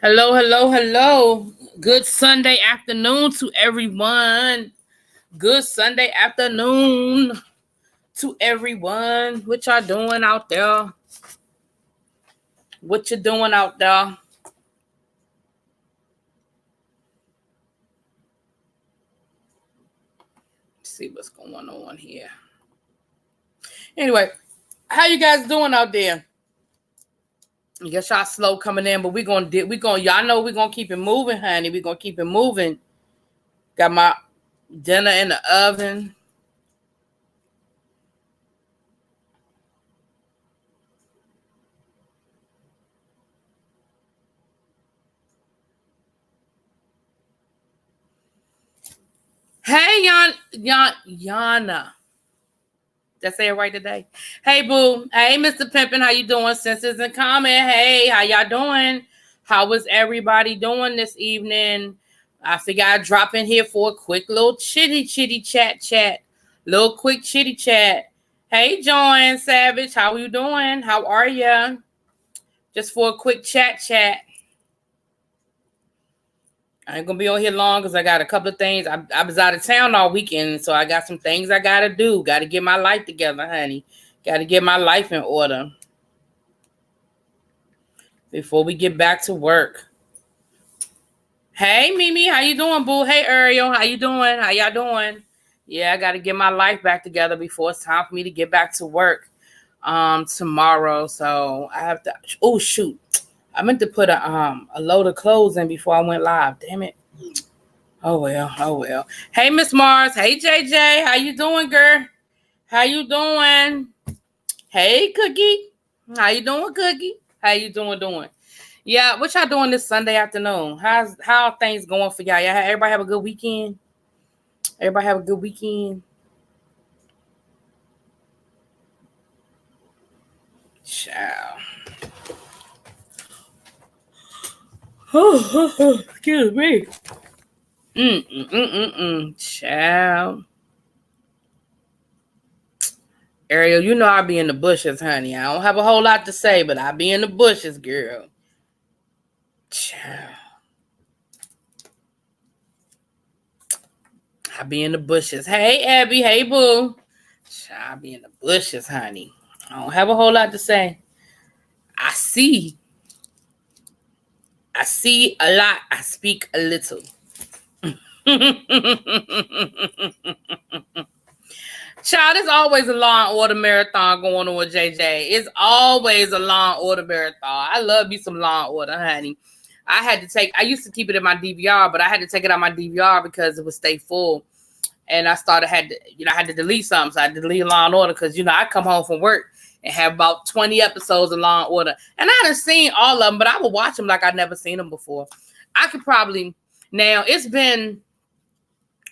Hello, hello, hello. Good Sunday afternoon to everyone. Good Sunday afternoon to everyone. What y'all doing out there? What you doing out there? Let's see what's going on here. Anyway, how you guys doing out there? I guess y'all slow coming in, but y'all know we're gonna keep it moving, honey. We're gonna keep it moving. Got my dinner in the oven. Hey, Yana. Did I say it right today? Hey, boo. Hey, Mr. Pimpin'. How you doing? Senses and comment. Hey, how y'all doing? How was everybody doing this evening? I figured I'd drop in here for a quick little chitty chat. Little quick chitty chat. Hey, Joanne Savage. How you doing? How are ya? Just for a quick chat. I ain't gonna be on here long because I got a couple of things. I was out of town all weekend, so I got some things I gotta do. Gotta get my life together, honey. Gotta get my life in order before we get back to work. Hey, Mimi, how you doing, boo? Hey, Ariel, how you doing? How y'all doing? Yeah, I gotta get my life back together before it's time for me to get back to work tomorrow. So I have to. Oh shoot. I meant to put a load of clothes in before I went live. Damn it. Oh well. Hey, Miss Mars. Hey, JJ. How you doing, girl? How you doing? Hey, Cookie. How you doing, Cookie? How you doing? Yeah, what y'all doing this Sunday afternoon? How are things going for y'all? Everybody have a good weekend? Everybody have a good weekend? Ciao. Excuse me. Ciao. Ariel, you know I be in the bushes, honey. I don't have a whole lot to say, but I be in the bushes, girl. Ciao. I be in the bushes. Hey, Abby. Hey, boo. Ciao, I be in the bushes, honey. I don't have a whole lot to say. I see a lot. I speak a little. Child, there's always a Law and Order marathon going on with JJ. It's always a Law and Order marathon. I love me some Law and Order, honey. I used to keep it in my DVR, but I had to take it out my DVR because it would stay full. And I had to delete something. So I had to delete Law and Order because, I come home from work and have about 20 episodes of Law and Order. And I hadn't seen all of them, but I would watch them like I'd never seen them before. Now it's been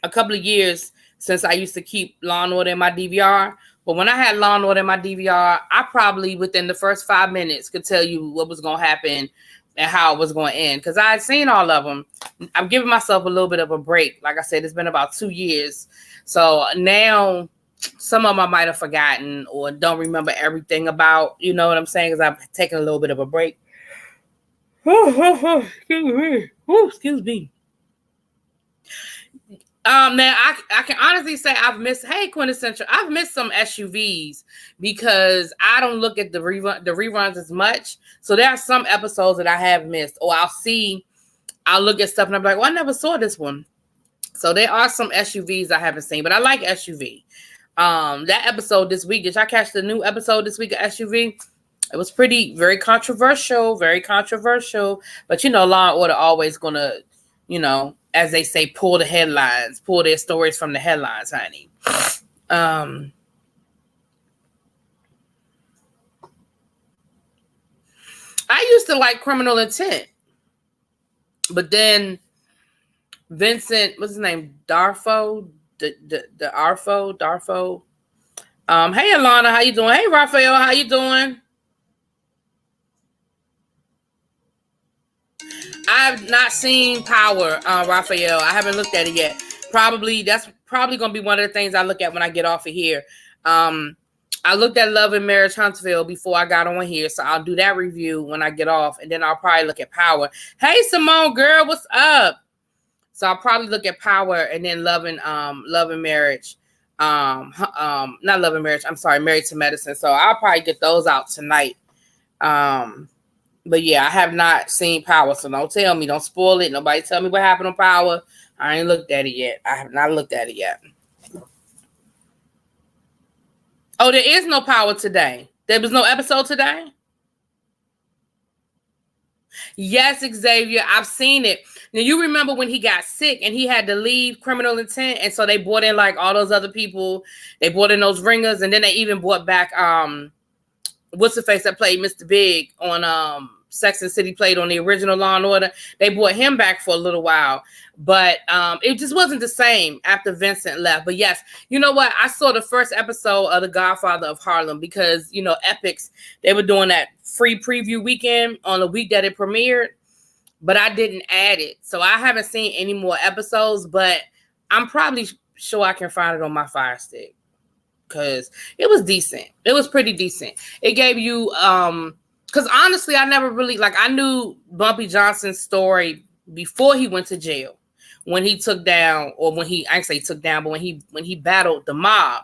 a couple of years since I used to keep Law and Order in my DVR. But when I had Law and Order in my DVR, I probably within the first 5 minutes could tell you what was going to happen and how it was going to end. Because I had seen all of them. I'm giving myself a little bit of a break. Like I said, it's been about 2 years. So now some of them I might have forgotten or don't remember everything about. You know what I'm saying? Because I've taken a little bit of a break. Excuse me. Now I can honestly say I've missed some SUVs because I don't look at the reruns as much. So there are some episodes that I have missed, or I'll look at stuff and I'm like, well, I never saw this one. So there are some SUVs I haven't seen, but I like SUV. That episode this week, did y'all catch the new episode this week of SUV? It was very controversial, but Law and Order always gonna, as they say, pull their stories from the headlines, honey. I used to like Criminal Intent, but then Vincent, what's his name? Darfo. Hey, Alana, how you doing? Hey, Raphael, how you doing? I've not seen Power, Raphael. I haven't looked at it yet. That's probably going to be one of the things I look at when I get off of here. I looked at Love and Marriage Huntsville before I got on here, so I'll do that review when I get off, and then I'll probably look at Power. Hey, Simone, girl, what's up? So I'll probably look at Power and then Love and Marriage. Not Love and Marriage. I'm sorry, Married to Medicine. So I'll probably get those out tonight. But yeah, I have not seen Power, so don't tell me, don't spoil it. Nobody tell me what happened on Power. I ain't looked at it yet. I have not looked at it yet. Oh, there is no Power today. There was no episode today? Yes, Xavier, I've seen it. Now, you remember when he got sick and he had to leave Criminal Intent, and so they brought in like all those other people. They brought in those ringers, and then they even brought back what's the face that played Mr. Big on Sex and City, played on the original Law and Order. They brought him back for a little while, but it just wasn't the same after Vincent left. But yes, you know what? I saw the first episode of The Godfather of Harlem because, you know, Epix, they were doing that free preview weekend on the week that it premiered, but I didn't add it. So I haven't seen any more episodes, but I'm probably sure I can find it on my Fire Stick because it was decent. It was pretty decent. It gave you, because honestly, I never really, like, I knew Bumpy Johnson's story before he went to jail, when he took down, or when he, I say took down, but when he battled the mob.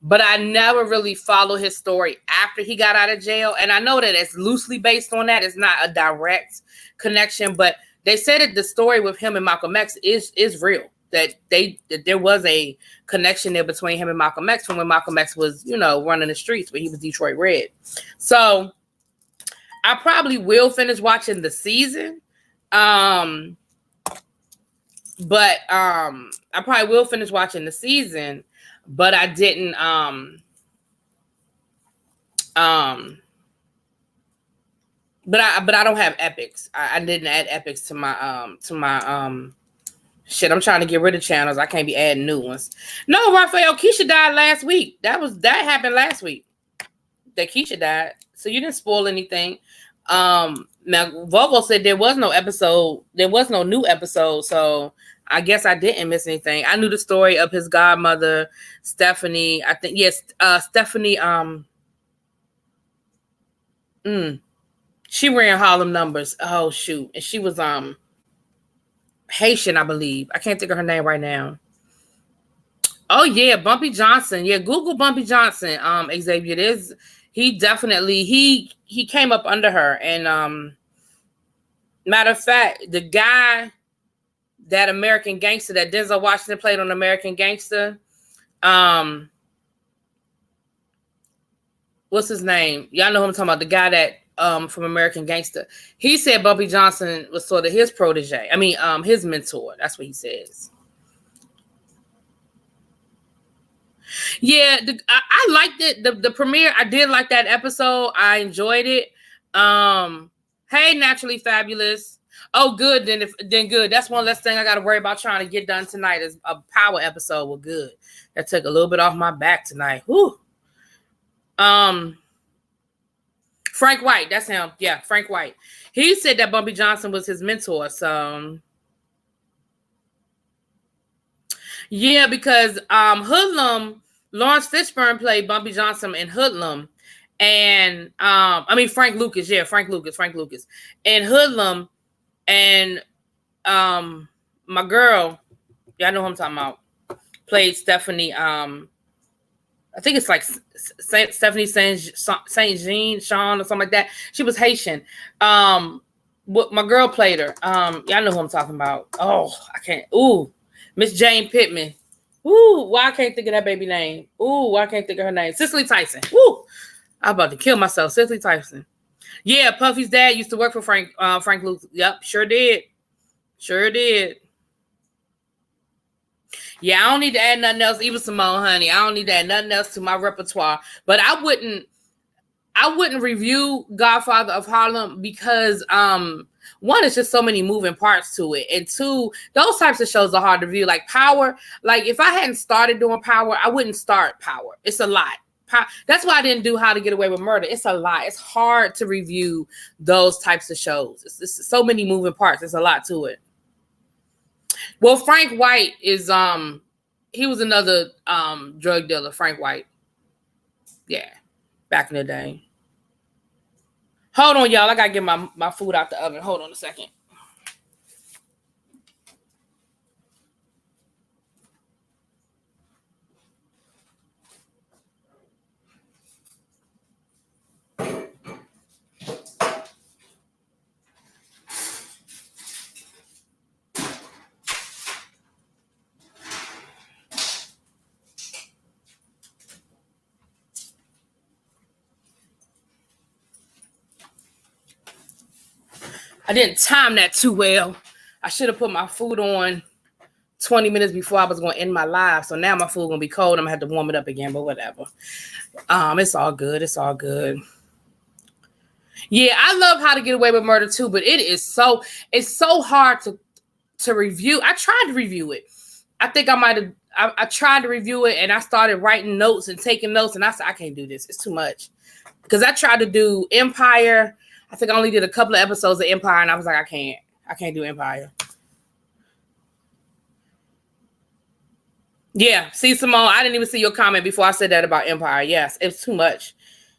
But I never really followed his story after he got out of jail. And I know that it's loosely based on that. It's not a direct connection, but they said that the story with him and Malcolm X is real. That there was a connection there between him and Malcolm X from when Malcolm X was, you know, running the streets, when he was Detroit Red. So I probably will finish watching the season. I probably will finish watching the season, but I didn't but I don't have Epix. I didn't add Epix to my shit. I'm trying to get rid of channels. I can't be adding new ones. No, Raphael, Keisha died last week. That happened last week. That Keisha died. So you didn't spoil anything. Now Vogo said there was no episode. There was no new episode. So I guess I didn't miss anything. I knew the story of his godmother, Stephanie. I think, yes, Stephanie. She ran Harlem Numbers. Oh shoot, and she was Haitian, I believe. I can't think of her name right now. Oh yeah, Bumpy Johnson. Yeah, Google Bumpy Johnson. Xavier, it is. He definitely he came up under her, and matter of fact, the guy, that American Gangster that Denzel Washington played on American Gangster, what's his name? Y'all know who I'm talking about. The guy that from American Gangster. He said Bumpy Johnson was sort of his protege. I mean, his mentor. That's what he says. Yeah, I liked it. The premiere, I did like that episode. I enjoyed it. Hey, Naturally Fabulous. Oh, good. Then good. That's one less thing I got to worry about trying to get done tonight. Is a Power episode. Well, good. That took a little bit off my back tonight. Whew. Frank White, that's him. Yeah, Frank White. He said that Bumpy Johnson was his mentor. So yeah, because Hoodlum, Lawrence Fishburne played Bumpy Johnson in Hoodlum. And Frank Lucas, Frank Lucas. And Hoodlum, and my girl, y'all know who I'm talking about, played Stephanie, I think it's like Stephanie Saint Jean, Sean, or something like that. She was Haitian. What my girl played her. Y'all know who I'm talking about. Oh, I can't. Ooh, Miss Jane Pittman. Ooh, why I can't think of that baby name? Ooh, why I can't think of her name? Cicely Tyson. Ooh, I'm about to kill myself. Cicely Tyson. Yeah, Puffy's dad used to work for Frank Lucas. Yep, sure did. Yeah, I don't need to add nothing else. Even Simone, honey, I don't need to add nothing else to my repertoire. But I wouldn't review Godfather of Harlem because one, it's just so many moving parts to it, and two, those types of shows are hard to review. Like Power, like if I hadn't started doing Power, I wouldn't start Power. It's a lot. That's why I didn't do How to Get Away with Murder. It's a lot. It's hard to review those types of shows. It's so many moving parts. There's a lot to it. Well, Frank White is he was another drug dealer, Frank White. Yeah, back in the day. Hold on, y'all. I gotta get my food out the oven. Hold on a second. I didn't time that too well. I should have put my food on 20 minutes before I was going to end my live. So now my food going to be cold. I'm going to have to warm it up again, but whatever. It's all good. It's all good. Yeah, I love How to Get Away with Murder too, but it's so hard to review. I tried to review it. I think I tried to review it and I started writing notes and taking notes and I said, I can't do this. It's too much. Because I tried to do Empire. I think I only did a couple of episodes of Empire and I was like, I can't do Empire. Yeah, see, Simone, I didn't even see your comment before I said that about Empire. Yes, it was too much.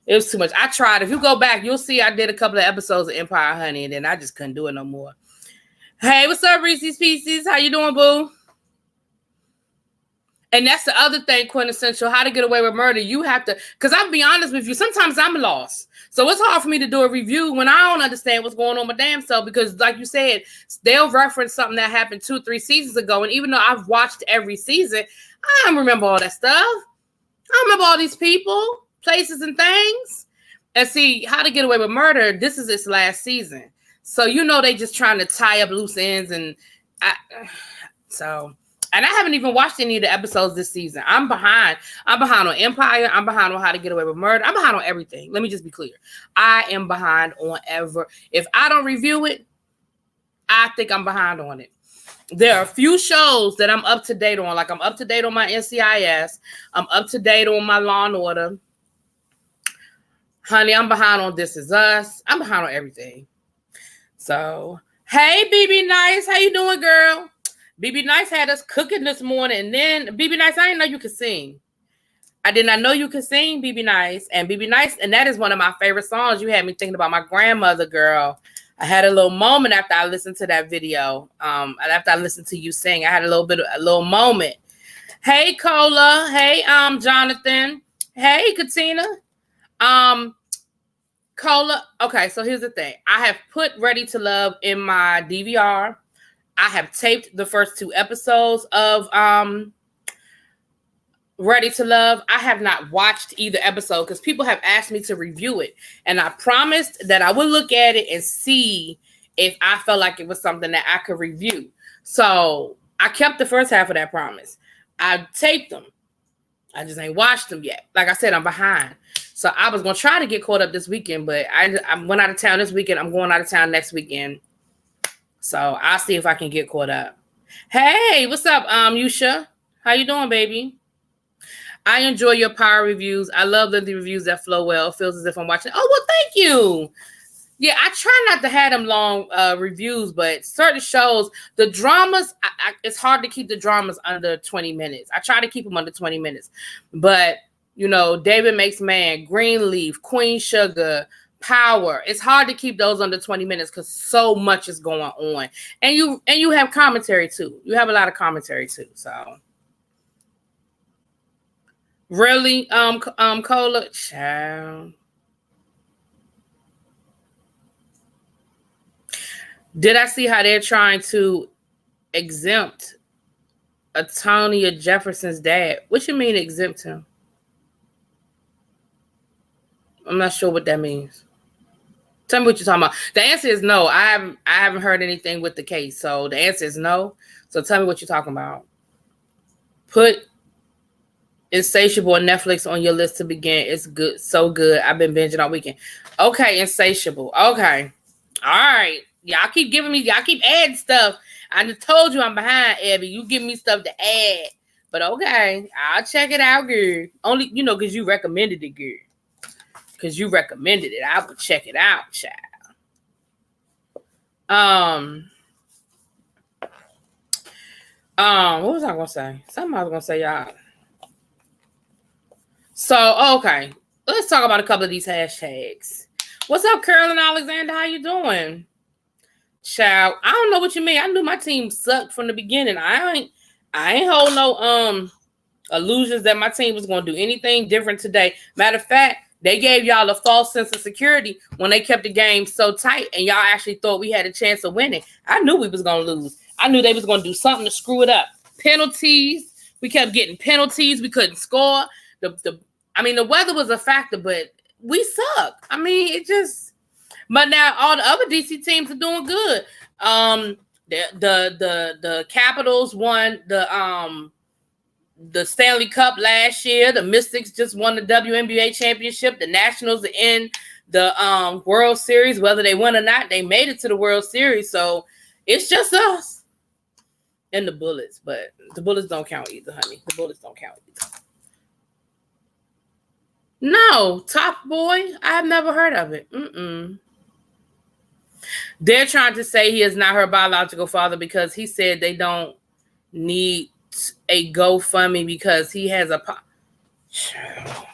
It was too much. I tried. If you go back, you'll see I did a couple of episodes of Empire, honey, and then I just couldn't do it no more. Hey, what's up, Reese's Pieces? How you doing, boo? And that's the other thing, quintessential, How to Get Away with Murder. You have to, because I'll be honest with you, sometimes I'm lost. So it's hard for me to do a review when I don't understand what's going on with my damn self, because like you said, they'll reference something that happened 2-3 seasons ago. And even though I've watched every season, I don't remember all that stuff. I don't remember all these people, places, and things. And see, How to Get Away with Murder, this is its last season. So, you know, they just trying to tie up loose ends. And I haven't even watched any of the episodes this season. I'm behind. I'm behind on Empire. I'm behind on How to Get Away with Murder. I'm behind on everything. Let me just be clear. I am behind on ever. If I don't review it, I think I'm behind on it. There are a few shows that I'm up to date on. Like I'm up to date on my NCIS. I'm up to date on my Law and Order. Honey, I'm behind on This Is Us. I'm behind on everything. So, hey, BB Nice. How you doing, girl? BB Nice had us cooking this morning. And then, BB Nice, I didn't know you could sing. I did not know you could sing, BB Nice. And BB Nice, and that is one of my favorite songs. You had me thinking about my grandmother, girl. I had a little moment after I listened to that video. After I listened to you sing, I had a little moment. Hey, Cola. Hey, Jonathan. Hey, Katina. Cola. Okay, so here's the thing. I have put Ready to Love in my DVR. I have taped the first 2 episodes of Ready to Love. I have not watched either episode because people have asked me to review it. And I promised that I would look at it and see if I felt like it was something that I could review. So I kept the first half of that promise. I taped them. I just ain't watched them yet. Like I said, I'm behind. So I was going to try to get caught up this weekend, but I went out of town this weekend. I'm going out of town next weekend. So I'll see if I can get caught up. Hey, what's up, Yusha? How you doing, baby? I enjoy your power reviews. I love the reviews that flow well. It feels as if I'm watching. Oh, well, thank you. Yeah, I try not to have them long reviews, but certain shows, the dramas, it's hard to keep the dramas under 20 minutes. I try to keep them under 20 minutes. But, you know, David Makes Man, Greenleaf, Queen Sugar, Power. It's hard to keep those under 20 minutes because so much is going on. And you have commentary too. You have a lot of commentary too. So really, Cola, child. Did I see how they're trying to exempt Antonia Jefferson's dad? What you mean exempt him? I'm not sure what that means. Tell me what you're talking about. The answer is no. I haven't heard anything with the case. So the answer is no. So tell me what you're talking about. Put Insatiable on Netflix on your list to begin. It's good. So good. I've been binging all weekend. Okay, Insatiable. Okay. All right. Y'all keep adding stuff. I just told you I'm behind, Abby. You give me stuff to add. But okay, I'll check it out, girl. Only, because you recommended it, girl. Because you recommended it. I will check it out, child. What was I gonna say? Something I was gonna say, y'all. So, okay. let's talk about a couple of these hashtags. What's up, Carolyn Alexander? How you doing? Child, I don't know what you mean. I knew my team sucked from the beginning. I ain't hold no illusions that my team was gonna do anything different today. Matter of fact, they gave y'all a false sense of security when they kept the game so tight and y'all actually thought we had a chance of winning. I knew we was gonna lose. I knew they was gonna do something to screw it up. Penalties. We kept getting penalties. We couldn't score. The weather was a factor, but we suck. I mean, it just. But now all the other DC teams are doing good. The Capitals won the Stanley Cup last year. The Mystics just won the WNBA championship. The Nationals are in the World Series. Whether they win or not, they made it to the World Series. So it's just us and the Bullets. But the Bullets don't count either, honey. The Bullets don't count either. No, Top Boy. I've never heard of it. They're trying to say he is not her biological father because he said they don't need a GoFundMe because he has a child.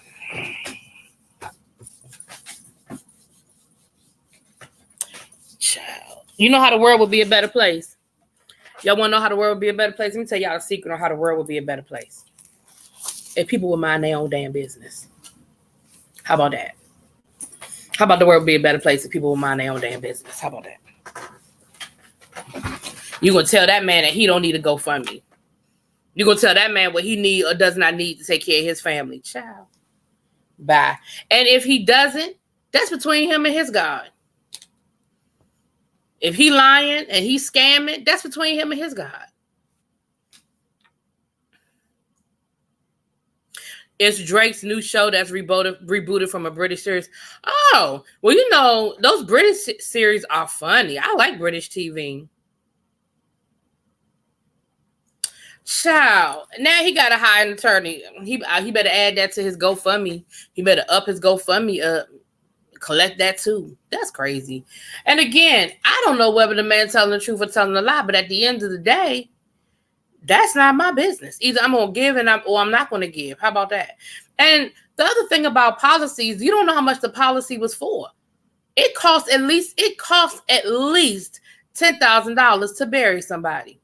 You know how the world would be a better place? Y'all want to know how the world would be a better place? Let me tell y'all a secret on how the world would be a better place. If people would mind their own damn business. How about that? How about the world be a better place if people will mind their own damn business? How about that? You're going to tell that man that he don't need a GoFundMe. You're going to tell that man what he need or does not need to take care of his family. Child. Bye. And if he doesn't, that's between him and his God. If he lying and he scamming, that's between him and his God. It's Drake's new show that's rebooted from a British series. Oh, well, you know, those British series are funny. I like British TV. Child. Now he got to hire an attorney. He better add that to his GoFundMe. He better up his GoFundMe up. Collect that too. That's crazy. And again, I don't know whether the man telling the truth or telling a lie, but at the end of the day, that's not my business. Either I'm going to give or I'm not going to give. How about that? And the other thing about policies, you don't know how much the policy was for. It costs at least $10,000 to bury somebody.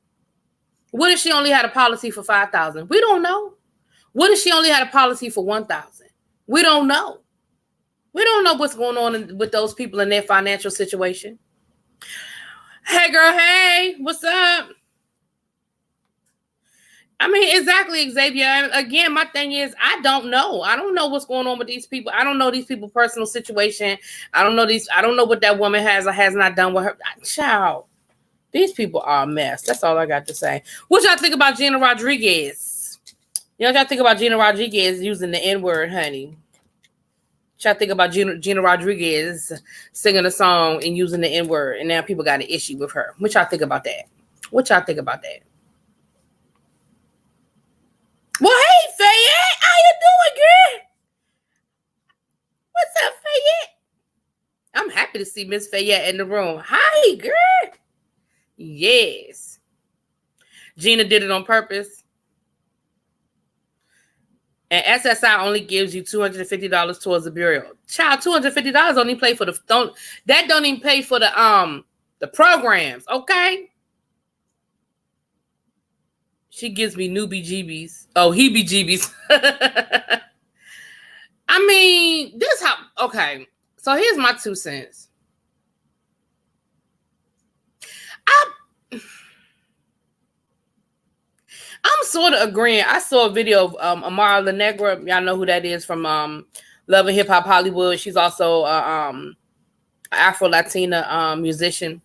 What if she only had a policy for $5,000? We don't know. What if she only had a policy for $1,000? We don't know. We don't know what's going on with those people in their financial situation. Hey, girl. Hey, what's up? I mean, exactly, Xavier. Again, my thing is, I don't know. I don't know what's going on with these people. I don't know these people's personal situation. I don't know what that woman has or has not done with her. Child, these people are a mess. That's all I got to say. What y'all think about Gina Rodriguez? Y'all think about Gina Rodriguez using the N-word, honey? What y'all think about Gina Rodriguez singing a song and using the N-word, and now people got an issue with her? What y'all think about that? What y'all think about that? Well, hey, Fayette, how you doing, girl? What's up, Fayette? I'm happy to see Miss Fayette in the room. Hi, girl. Yes. Gina did it on purpose. And SSI only gives you $250 towards the burial. Child, $250 don't even pay for don't even pay for the programs, okay? She gives me newbie-jeebies. Oh, heebie-jeebies. I mean, okay. So here's my 2 cents. I'm sort of agreeing. I saw a video of Amara La Negra. Y'all know who that is from Love and Hip Hop Hollywood. She's also Afro-Latina musician.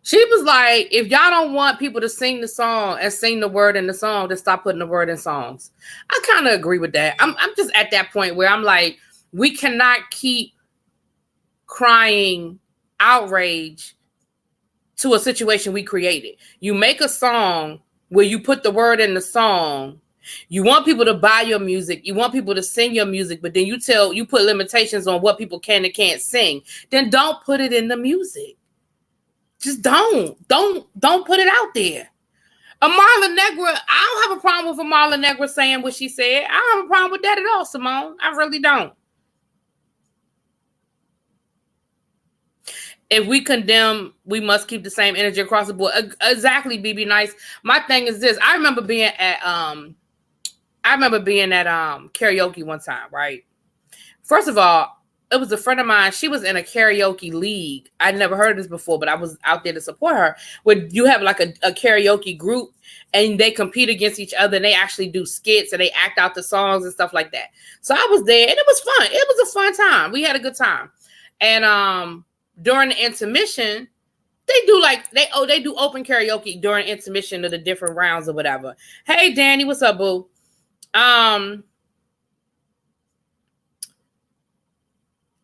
She was like, if y'all don't want people to sing the song and sing the word in the song, then stop putting the word in songs. I kind of agree with that. I'm just at that point where I'm like, we cannot keep crying outrage to a situation we created. You make a song where you put the word in the song. You want people to buy your music. You want people to sing your music, but then you put limitations on what people can and can't sing. Then don't put it in the music. Just don't put it out there. Amara La Negra, I don't have a problem with Amara La Negra saying what she said. I don't have a problem with that at all, Simone. I really don't. If we condemn, we must keep the same energy across the board. Exactly, BB Nice. My thing is this. I remember being at karaoke one time, right? First of all, it was a friend of mine. She was in a karaoke league. I'd never heard of this before, but I was out there to support her. Where you have like a karaoke group and they compete against each other and they actually do skits and they act out the songs and stuff like that. So I was there and it was fun. It was a fun time. We had a good time. And during the intermission, they do open karaoke during intermission of the different rounds or whatever. Hey Danny, what's up, boo?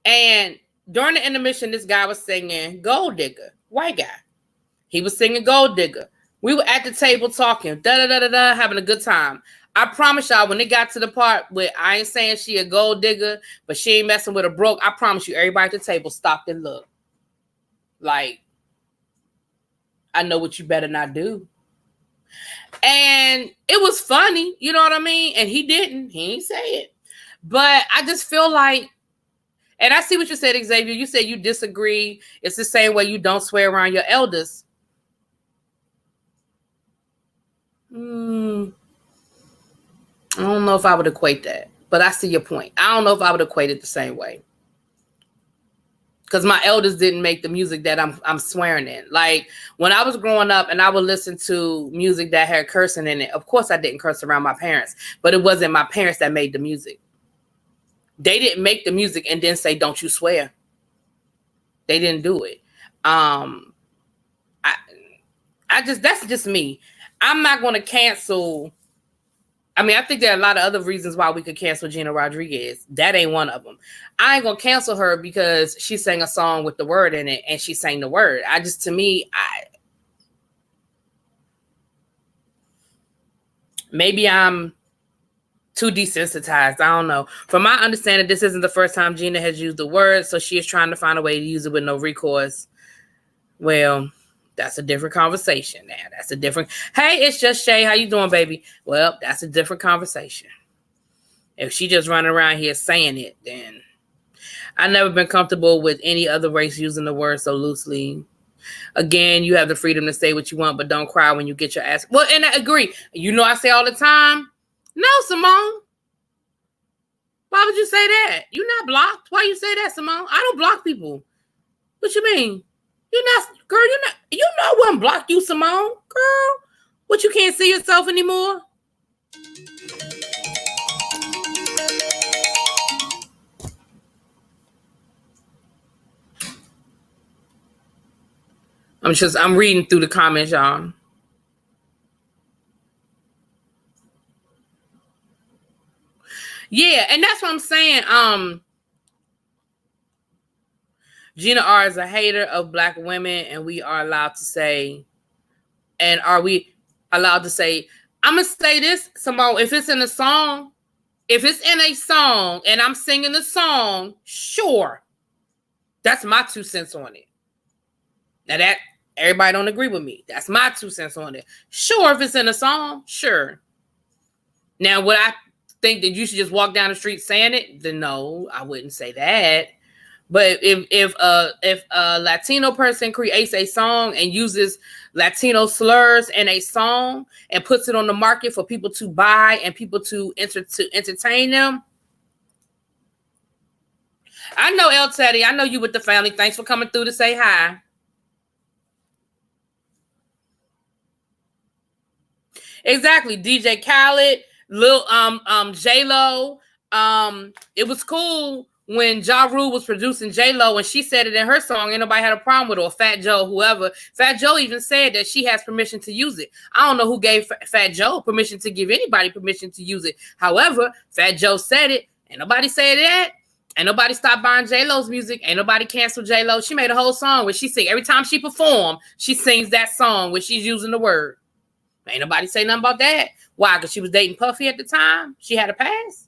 And during the intermission, this guy was singing Gold Digger, white guy. He was singing Gold Digger. We were at the table talking, having a good time. I promise y'all, when it got to the part where I ain't saying she a gold digger, but she ain't messing with a broke, I promise you, everybody at the table stopped and looked. Like, I know what you better not do. And it was funny, you know what I mean? And he didn't say it. But I just feel like, and I see what you said, Xavier. You said you disagree. It's the same way you don't swear around your elders. I don't know if I would equate that, but I see your point. I don't know if I would equate it the same way. Because my elders didn't make the music that I'm swearing in. Like when I was growing up and I would listen to music that had cursing in it, of course I didn't curse around my parents, but it wasn't my parents that made the music. They didn't make the music and then say, don't you swear. They didn't do it. That's just me. I'm not going to cancel. I mean, I think there are a lot of other reasons why we could cancel Gina Rodriguez. That ain't one of them. I ain't going to cancel her because she sang a song with the word in it and she sang the word. Maybe I'm too desensitized. I don't know. From my understanding, this isn't the first time Gina has used the word, so she is trying to find a way to use it with no recourse. Well, that's a different conversation now. That's a different. Hey, it's just Shay. How you doing, baby? Well, that's a different conversation. If she just running around here saying it, then I've never been comfortable with any other race using the word so loosely. Again, you have the freedom to say what you want, but don't cry when you get your ass. Well, and I agree. You know, I say all the time, no, Simone. Why would you say that? You're not blocked. Why you say that, Simone? I don't block people. What you mean? You're not, girl, you know I wouldn't block you, Simone. Girl, what, you can't see yourself anymore? I'm reading through the comments, y'all. Yeah, and that's what I'm saying. Gina R is a hater of Black women, and we are allowed to say, and are we allowed to say, I'm going to say this, Simone, if it's in a song and I'm singing the song, sure. That's my 2 cents on it. Now that everybody don't agree with me. That's my 2 cents on it. Sure, if it's in a song, sure. Now, would I think that you should just walk down the street saying it? Then no, I wouldn't say that. But if a Latino person creates a song and uses Latino slurs in a song and puts it on the market for people to buy and people to entertain them, I know El Teddy, I know you with the family. Thanks for coming through to say hi. Exactly, DJ Khaled, Lil J-Lo. It was cool when Ja Rule was producing J-Lo and she said it in her song. Ain't nobody had a problem with it, or Fat Joe, whoever. Fat Joe even said that she has permission to use it. I don't know who gave Fat Joe permission to give anybody permission to use it. However, Fat Joe said it. Ain't nobody said that. Ain't nobody stopped buying J-Lo's music. Ain't nobody canceled J-Lo. She made a whole song where she sing. Every time she perform, she sings that song where she's using the word. Ain't nobody say nothing about that. Why? Because she was dating Puffy at the time? She had a pass?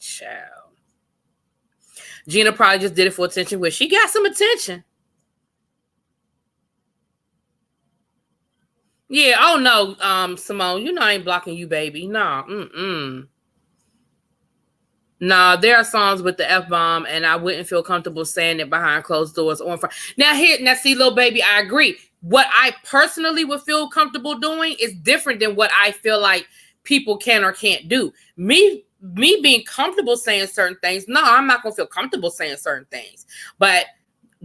Child. Gina probably just did it for attention. Where she got some attention. Yeah, oh no, Simone, you know I ain't blocking you, baby. No, Nah, there are songs with the F-bomb, and I wouldn't feel comfortable saying it behind closed doors or in front. Now, see, little baby, I agree. What I personally would feel comfortable doing is different than what I feel like people can or can't do. Me being comfortable saying certain things, no, I'm not going to feel comfortable saying certain things. But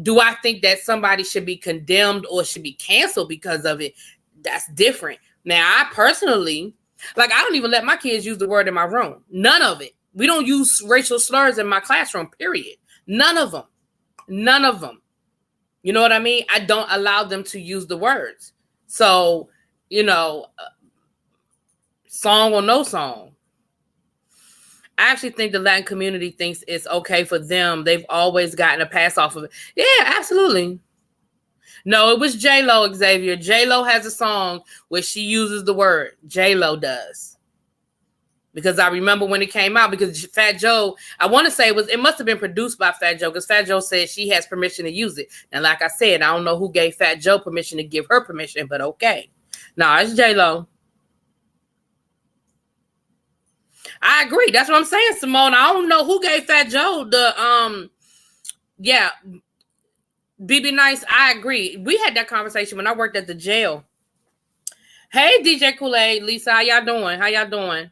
do I think that somebody should be condemned or should be canceled because of it? That's different. Now, I personally, like, I don't even let my kids use the word in my room. None of it. We don't use racial slurs in my classroom, period. None of them. None of them. You know what I mean? I don't allow them to use the words. So, song or no song. I actually think the Latin community thinks it's okay for them. They've always gotten a pass off of it. Yeah, absolutely. No, it was J-Lo, Xavier. J-Lo has a song where she uses the word. J-Lo does. Because I remember when it came out, because Fat Joe, I want to say it must have been produced by Fat Joe, because Fat Joe said she has permission to use it. And like I said, I don't know who gave Fat Joe permission to give her permission, but okay. No, it's J-Lo. I agree. That's what I'm saying, Simone. I don't know who gave Fat Joe the BB Nice. I agree. We had that conversation when I worked at the jail. Hey, DJ Kool-Aid, Lisa, how y'all doing? How y'all doing?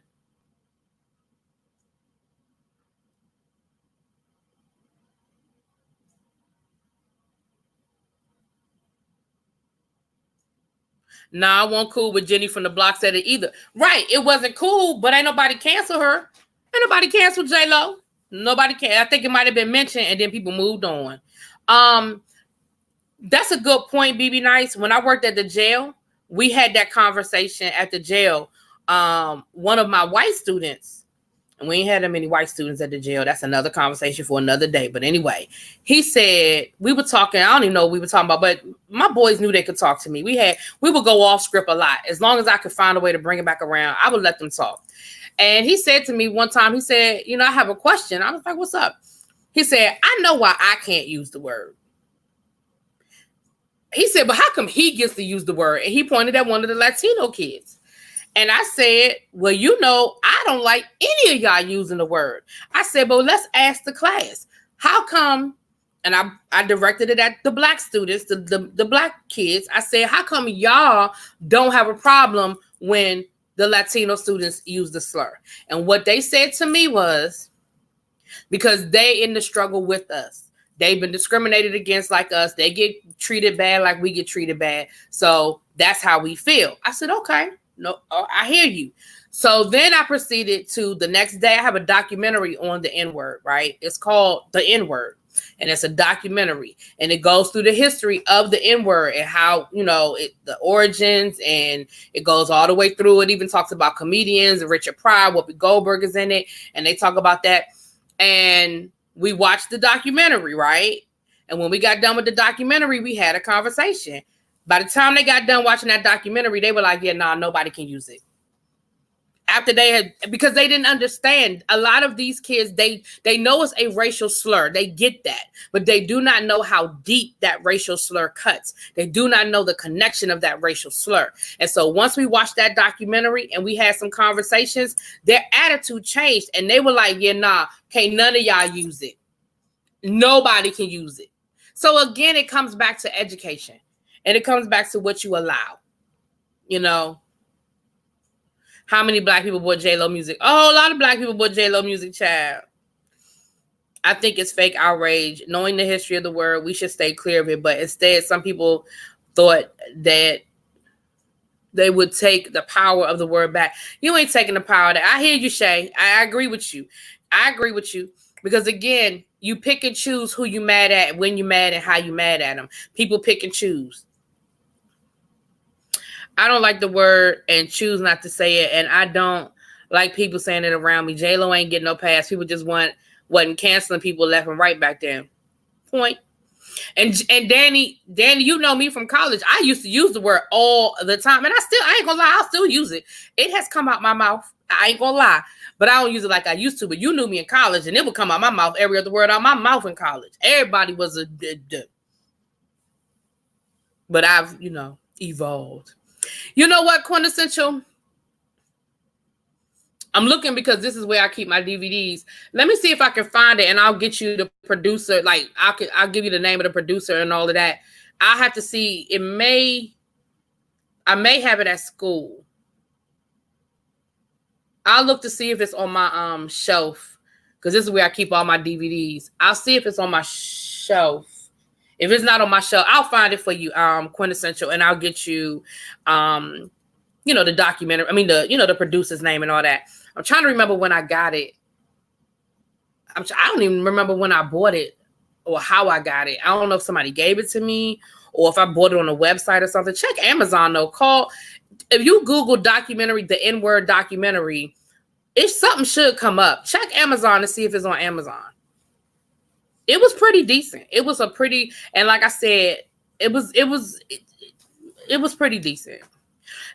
Nah, I wasn't cool with Jenny from the block said it either. Right, it wasn't cool, but ain't nobody cancel her. Ain't nobody canceled J-Lo. Nobody can. I think it might have been mentioned, and then people moved on. That's a good point, BB Nice. When I worked at the jail, we had that conversation at the jail. One of my white students, and we ain't had that many white students at the jail. That's another conversation for another day. But anyway, he said, we were talking, I don't even know what we were talking about, but my boys knew they could talk to me. We would go off script a lot. As long as I could find a way to bring it back around, I would let them talk. And he said to me one time, he said, I have a question. I was like, what's up? He said, I know why I can't use the word. He said, but how come he gets to use the word? And he pointed at one of the Latino kids. And I said, well, I don't like any of y'all using the word. I said, but let's ask the class. How come, and I directed it at the black students, the black kids. I said, how come y'all don't have a problem when the Latino students use the slur? And what they said to me was, because they in the struggle with us. They've been discriminated against like us. They get treated bad like we get treated bad. So that's how we feel. I said, okay, no, I hear you. So then I proceeded to the next day. I have a documentary on the N-word, right? It's called The N-word. And it's a documentary. And it goes through the history of the N-word and how, the origins, and it goes all the way through. It even talks about comedians, Richard Pryor, Whoopi Goldberg is in it. And they talk about that. And we watched the documentary, right? And when we got done with the documentary, we had a conversation. By the time they got done watching that documentary, they were like, yeah, nah, nobody can use it. After because they didn't understand. A lot of these kids, they know it's a racial slur. They get that, but they do not know how deep that racial slur cuts. They do not know the connection of that racial slur. And so once we watched that documentary and we had some conversations, their attitude changed. And they were like, yeah, nah, can't none of y'all use it. Nobody can use it. So again, it comes back to education. And it comes back to what you allow. How many black people bought J-Lo music? Oh, a lot of black people bought J-Lo music, child. I think it's fake outrage. Knowing the history of the word, we should stay clear of it. But instead, some people thought that they would take the power of the word back. You ain't taking the power. I hear you, Shay. I agree with you. Because again, you pick and choose who you mad at, when you mad, and how you mad at them. People pick and choose. I don't like the word and choose not to say it. And I don't like people saying it around me. J-Lo ain't getting no pass. People just wasn't canceling people left and right back then. Point. And Danny, you know me from college. I used to use the word all the time. And I ain't gonna lie, I'll still use it. It has come out my mouth. I ain't gonna lie. But I don't use it like I used to. But you knew me in college and it would come out my mouth. Every other word out my mouth in college. Everybody was a duh. But I've, evolved. You know what, Quintessential? I'm looking because this is where I keep my DVDs. Let me see if I can find it, and I'll get you the producer. Like I'll give you the name of the producer and all of that. I have to see. I may have it at school. I'll look to see if it's on my shelf, because this is where I keep all my DVDs. I'll see if it's on my shelf. If it's not on my shelf, I'll find it for you, Quintessential, and I'll get you, the documentary. I mean, the producer's name and all that. I'm trying to remember when I got it. I don't even remember when I bought it or how I got it. I don't know if somebody gave it to me or if I bought it on a website or something. Check Amazon though. If you Google documentary, the N-word documentary, something should come up. Check Amazon to see if it's on Amazon. It was pretty decent. It was and like I said, it was pretty decent.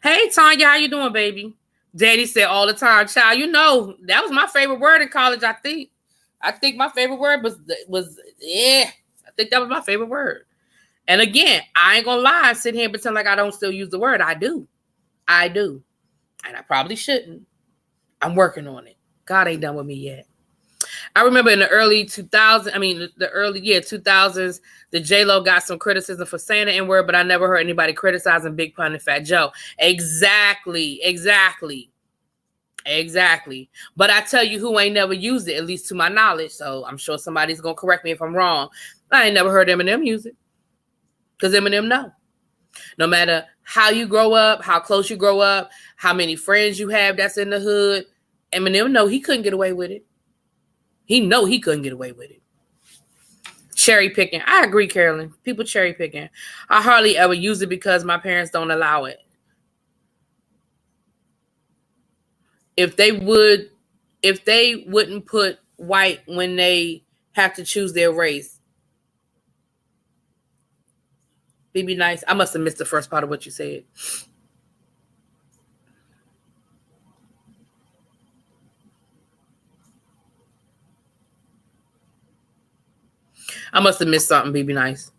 Hey Tanya, how you doing, baby? Daddy said all the time, child, that was my favorite word in college, I think. I think my favorite word was I think that was my favorite word. And again, I ain't gonna lie, sit here and pretend like I don't still use the word. I do. And I probably shouldn't. I'm working on it. God ain't done with me yet. I remember in the early 2000s, the early 2000s, the J-Lo got some criticism for saying the N-word, but I never heard anybody criticizing Big Pun and Fat Joe. Exactly. But I tell you who ain't never used it, at least to my knowledge. So I'm sure somebody's going to correct me if I'm wrong. I ain't never heard Eminem use it. Because Eminem know. No matter how you grow up, how close you grow up, how many friends you have that's in the hood, Eminem know he couldn't get away with it. He know he couldn't get away with it. Cherry picking. I agree, Carolyn. People cherry picking. I hardly ever use it because my parents don't allow it. If they wouldn't put white when they have to choose their race. Be nice. I must have missed the first part of what you said. I must have missed something, BB Nice.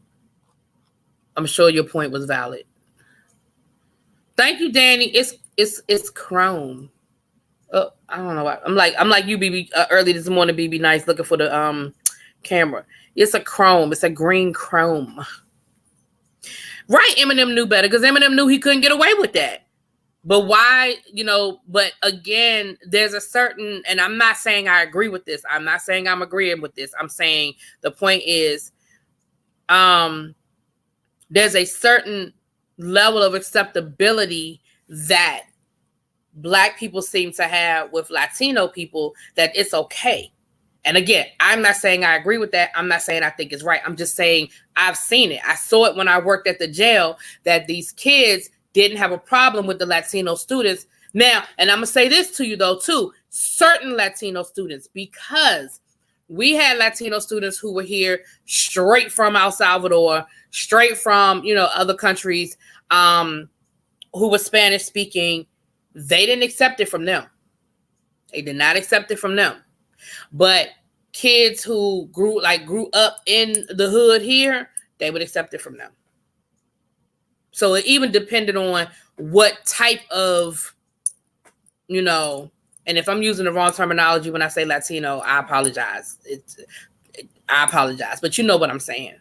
I'm sure your point was valid. Thank you, Danny. It's Chrome. I don't know why. I'm like you, BB. Early this morning, BB Nice, looking for the camera. It's a Chrome. It's a green Chrome. Right? Eminem knew better because Eminem knew he couldn't get away with that. But why, but again, there's a certain, and I'm not saying I agree with this. I'm not saying I'm agreeing with this. I'm saying the point is, there's a certain level of acceptability that Black people seem to have with Latino people that it's okay. And again, I'm not saying I agree with that. I'm not saying I think it's right. I'm just saying I've seen it. I saw it when I worked at the jail that these kids didn't have a problem with the Latino students. Now, and I'm going to say this to you, though, too. Certain Latino students, because we had Latino students who were here straight from El Salvador, straight from, other countries, who were Spanish speaking. They didn't accept it from them. They did not accept it from them. But kids who grew up in the hood here, they would accept it from them. So it even depended on what type of, and if I'm using the wrong terminology when I say Latino, I apologize. I apologize, but you know what I'm saying.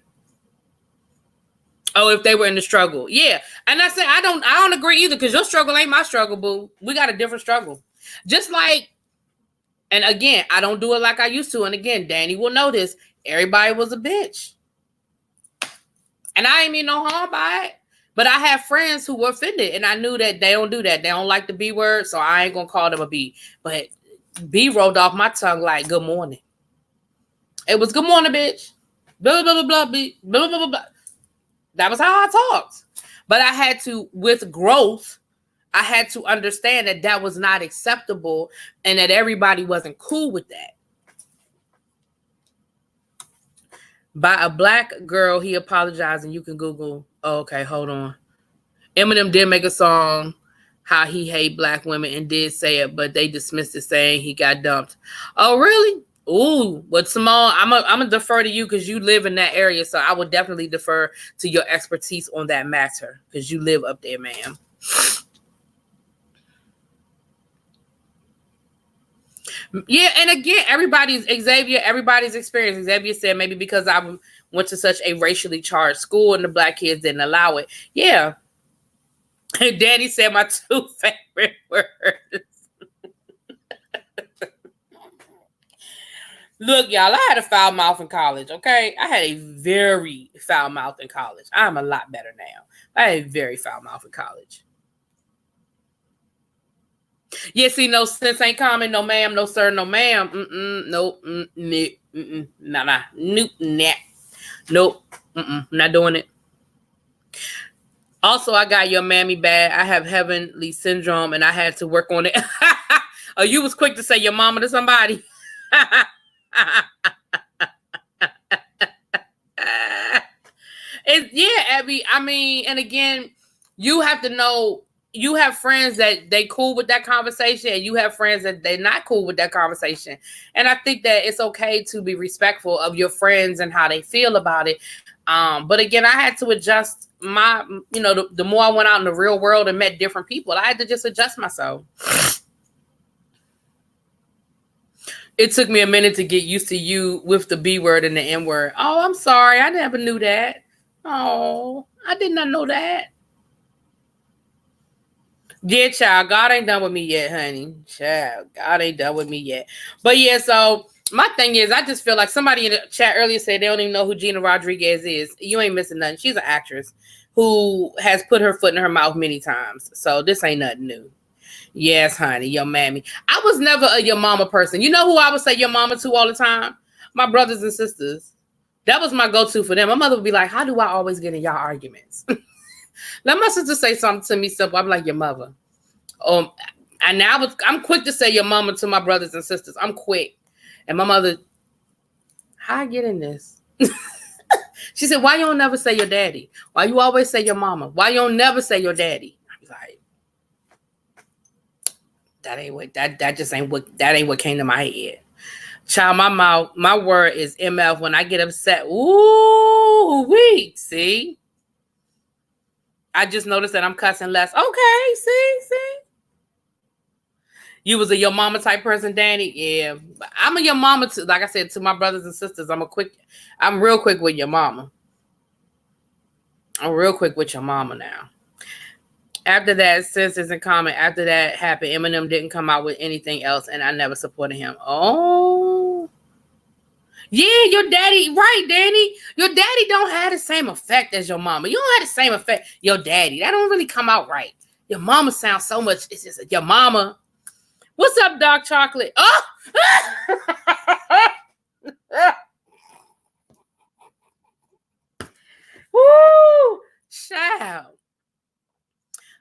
Oh, if they were in the struggle. Yeah. And I said, I don't agree either, because your struggle ain't my struggle, boo. We got a different struggle. Just like, and again, I don't do it like I used to. And again, Danny will know this. Everybody was a bitch. And I ain't mean no harm by it. But I have friends who were offended, and I knew that they don't do that. They don't like the B word, so I ain't going to call them a B. But B rolled off my tongue like, good morning. It was good morning, bitch. Blah, blah, blah, blah, blah, blah, blah, blah. That was how I talked. But I had to, with growth, I had to understand that that was not acceptable and that everybody wasn't cool with that. By a Black girl, he apologized, and you can Google. Oh, okay, hold on. Eminem did make a song how he hate Black women and did say it, but they dismissed it saying he got dumped. Oh, really? Ooh, but Simone, I'm gonna defer to you because you live in that area, so I would definitely defer to your expertise on that matter because you live up there, ma'am. Yeah, and again, everybody's experience. Xavier said maybe because I went to such a racially charged school and the black kids didn't allow it. Yeah. And Daddy said my 2 favorite words. Look, y'all, I had a foul mouth in college, okay? I had a very foul mouth in college. I'm a lot better now. I had a very foul mouth in college. Yeah, see, no sense ain't common. No ma'am, no sir, no ma'am. Nope. Nah. Nope. Nah. Nope. Not doing it. Also, I got your mammy bad. I have heavenly syndrome and I had to work on it. Oh, you was quick to say your mama to somebody. Abby. I mean, and again, you have to know you have friends that they cool with that conversation, and you have friends that they're not cool with that conversation. And I think that it's okay to be respectful of your friends and how they feel about it. But again, I had to adjust my, the more I went out in the real world and met different people, I had to just adjust myself. It took me a minute to get used to you with the B word and the N word. Oh, I'm sorry. I never knew that. Oh, I did not know that. Yeah, child. God ain't done with me yet, honey. Child, God ain't done with me yet. But yeah, so my thing is, I just feel like somebody in the chat earlier said they don't even know who Gina Rodriguez is. You ain't missing nothing. She's an actress who has put her foot in her mouth many times. So this ain't nothing new. Yes, honey, your mammy. I was never a your mama person. You know who I would say your mama to all the time? My brothers and sisters. That was my go-to for them. My mother would be like, how do I always get in y'all arguments? Let my sister say something to me simple. I'm like, your mother. And now I'm quick to say your mama to my brothers and sisters. I'm quick. And my mother, how I get in this? She said, why you don't never say your daddy? Why you always say your mama? Why you don't never say your daddy? I was like, that ain't what came to my head. Child, my word is MF. When I get upset, ooh, wait, see? I just noticed that I'm cussing less. Okay, see? You was a your mama type person, Danny? Yeah. I'm a your mama too. Like I said, to my brothers and sisters, I'm real quick with your mama. I'm real quick with your mama now. After that, Sense Isn't Common. After that happened, Eminem didn't come out with anything else, and I never supported him. Oh. Yeah, your daddy, right, Danny? Your daddy don't have the same effect as your mama. You don't have the same effect. Your daddy, that don't really come out right. Your mama sounds so much. It's just your mama. What's up, Dark Chocolate? Oh! Woo! Child.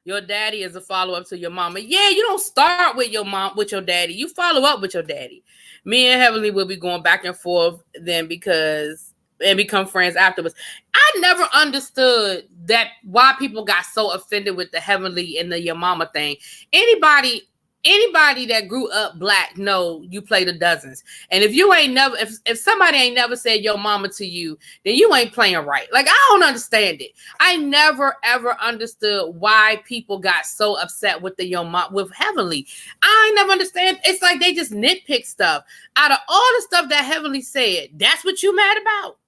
Your daddy is a follow-up to your mama. Yeah, you don't start with your mom, with your daddy. You follow up with your daddy. Me and Heavenly will be going back and forth then and become friends afterwards. I never understood that why people got so offended with the Heavenly and the your mama thing. Anybody that grew up black know you play the dozens. And if somebody ain't never said your mama to you, then you ain't playing right. Like, I don't understand it. I never ever understood why people got so upset with with Heavenly. I never understand. It's like they just nitpick stuff. Out of all the stuff that Heavenly said, that's what you mad about?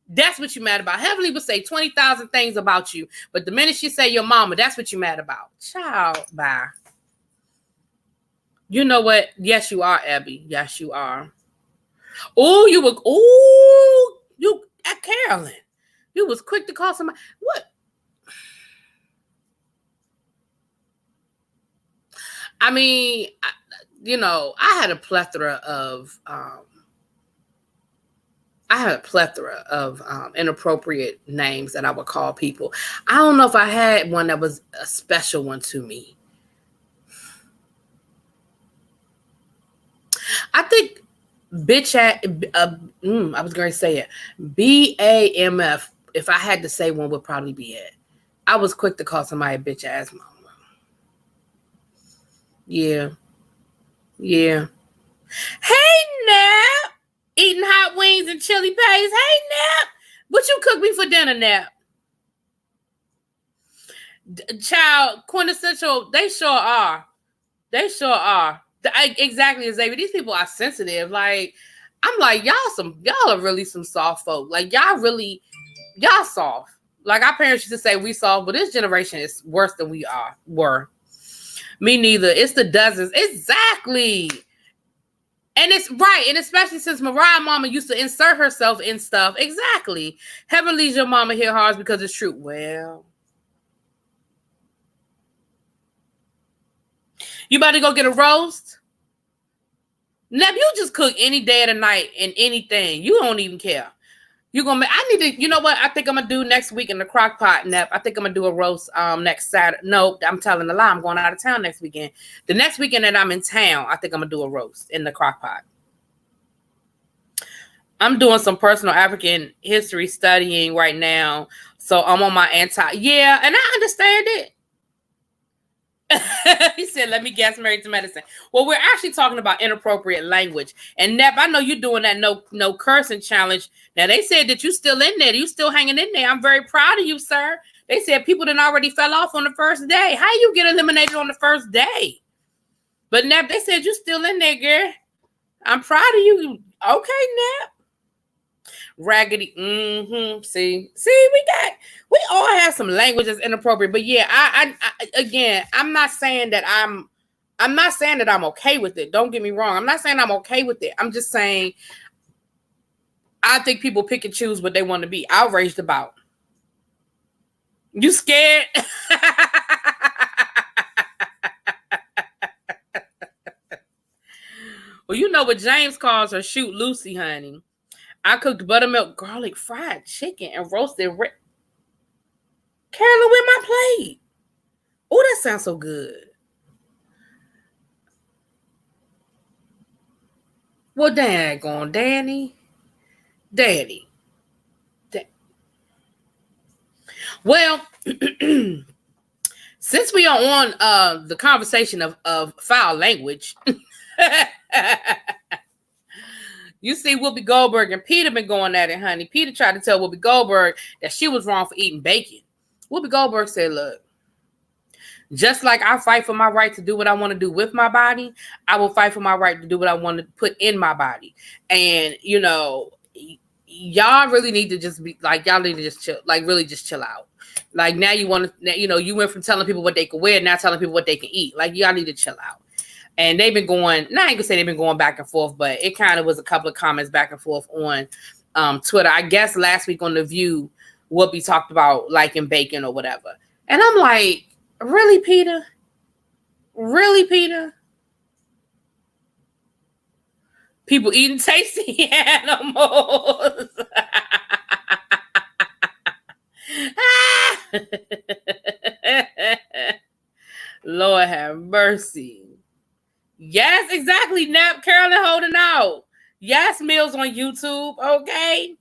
That's what you mad about. Heavenly would say 20,000 things about you, but the minute she say your mama, that's what you mad about. Child, bye. You know what? Yes, you are, Abby. Yes, you are. You at Carolyn. You was quick to call somebody. What? I mean, I had a plethora of inappropriate names that I would call people. I don't know if I had one that was a special one to me. I think I was going to say it. BAMF, if I had to say one, would probably be it. I was quick to call somebody a bitch ass mama. Yeah. Hey, Nap. Eating hot wings and chili paste. Hey, Nap. What you cook me for dinner, Nap? Child, quintessential. They sure are. They Exactly, Xavier. These people are sensitive. Like, I'm like, y'all are really some soft folk. Like, y'all soft. Like, our parents used to say we soft, but this generation is worse than were. Me neither. It's the dozens. Exactly. And it's right. And especially since Mariah mama used to insert herself in stuff. Exactly. Heaven leaves your mama here hard because it's true. Well, you about to go get a roast? Neb, you just cook any day of the night and anything. You don't even care. You're gonna make, I need to, you know what? I think I'm gonna do next week in the crock pot, Neb. I think I'm gonna do a roast next Saturday. No, I'm telling a lie. I'm going out of town next weekend. The next weekend that I'm in town, I think I'm gonna do a roast in the crock pot. I'm doing some personal African history studying right now. So I'm on my yeah, and I understand it. He said, let me guess, married to medicine. Well, we're actually talking about inappropriate language. And Nep, I know you're doing that no cursing challenge. Now, they said that you still in there. You still hanging in there. I'm very proud of you, sir. They said people that already fell off on the first day. How you get eliminated on the first day? But Nep, they said you still in there, girl. I'm proud of you. Okay, Nep. Raggedy. See, we all have some language that's inappropriate, but yeah, I again, I'm not saying that I'm okay with it. Don't get me wrong. I'm not saying I'm okay with it. I'm just saying I think people pick and choose what they want to be outraged about. You scared? Well, you know what James calls her, shoot Lucy, honey. I cooked buttermilk, garlic, fried chicken, and roasted red. Carolyn, with my plate. Oh, that sounds so good. Well, daggone, Danny. Well, since we are on the conversation of foul language, you see Whoopi Goldberg and Peta been going at it, honey. Peta tried to tell Whoopi Goldberg that she was wrong for eating bacon. Whoopi Goldberg said, look, just like I fight for my right to do what I want to do with my body, I will fight for my right to do what I want to put in my body. And, you know, y'all really need to just be like, y'all need to just chill, like really just chill out. Like now you want to, you know, you went from telling people what they could wear, now telling people what they can eat. Like y'all need to chill out. And they've been going, not I ain't gonna say they've been going back and forth, but it kind of was a couple of comments back and forth on Twitter. I guess last week on The View, Whoopi talked about liking bacon or whatever. And I'm like, really, Peta? Really, Peta? People eating tasty animals. Lord have mercy. Yes, exactly. Nap Carolyn holding out. Yes, meals on YouTube. Okay.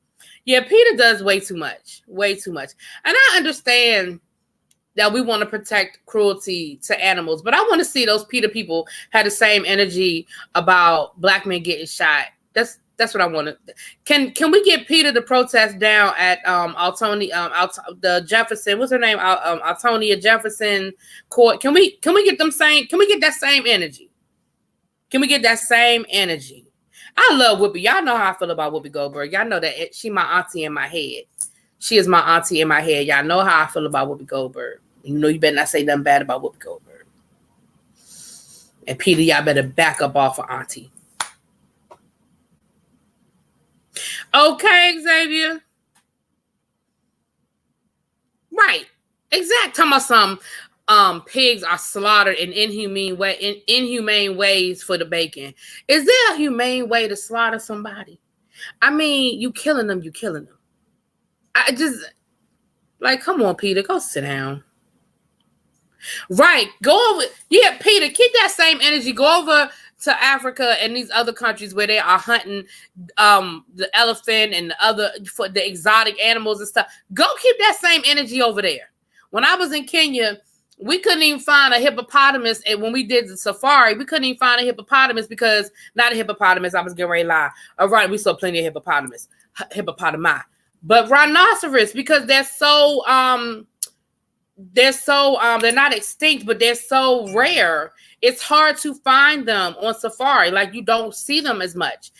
Yeah, Peta does way too much. Way too much. And I understand that we want to protect cruelty to animals, but I want to see those Peta people have the same energy about Black men getting shot. That's what I want to. Can we get Peta to protest down at the Jefferson? What's her name? Altonia Jefferson Court. Can we get them same? Can we get that same energy? Can we get that same energy? I love Whoopi. Y'all know how I feel about Whoopi Goldberg. Y'all know that she my auntie in my head. She is my auntie in my head. Y'all know how I feel about Whoopi Goldberg. You know you better not say nothing bad about Whoopi Goldberg. And Peta, y'all better back up off of auntie. Okay, Xavier. Right. Exactly. Talking about some pigs are slaughtered in inhumane ways for the bacon. Is there a humane way to slaughter somebody? I mean, you killing them. I just like, come on, Peta, go sit down. Right. Go over. Yeah, Peta, keep that same energy. Go over to Africa and these other countries where they are hunting the elephant and the exotic animals and stuff. Go keep that same energy over there. When I was in Kenya, we couldn't even find a hippopotamus. And when we did the safari, we couldn't even find a hippopotamus because, not a hippopotamus, I was getting ready to lie. All right, we saw plenty of hippopotami. But rhinoceros, because they're so they're so they're not extinct, but they're so rare. It's hard to find them on safari. Like, you don't see them as much.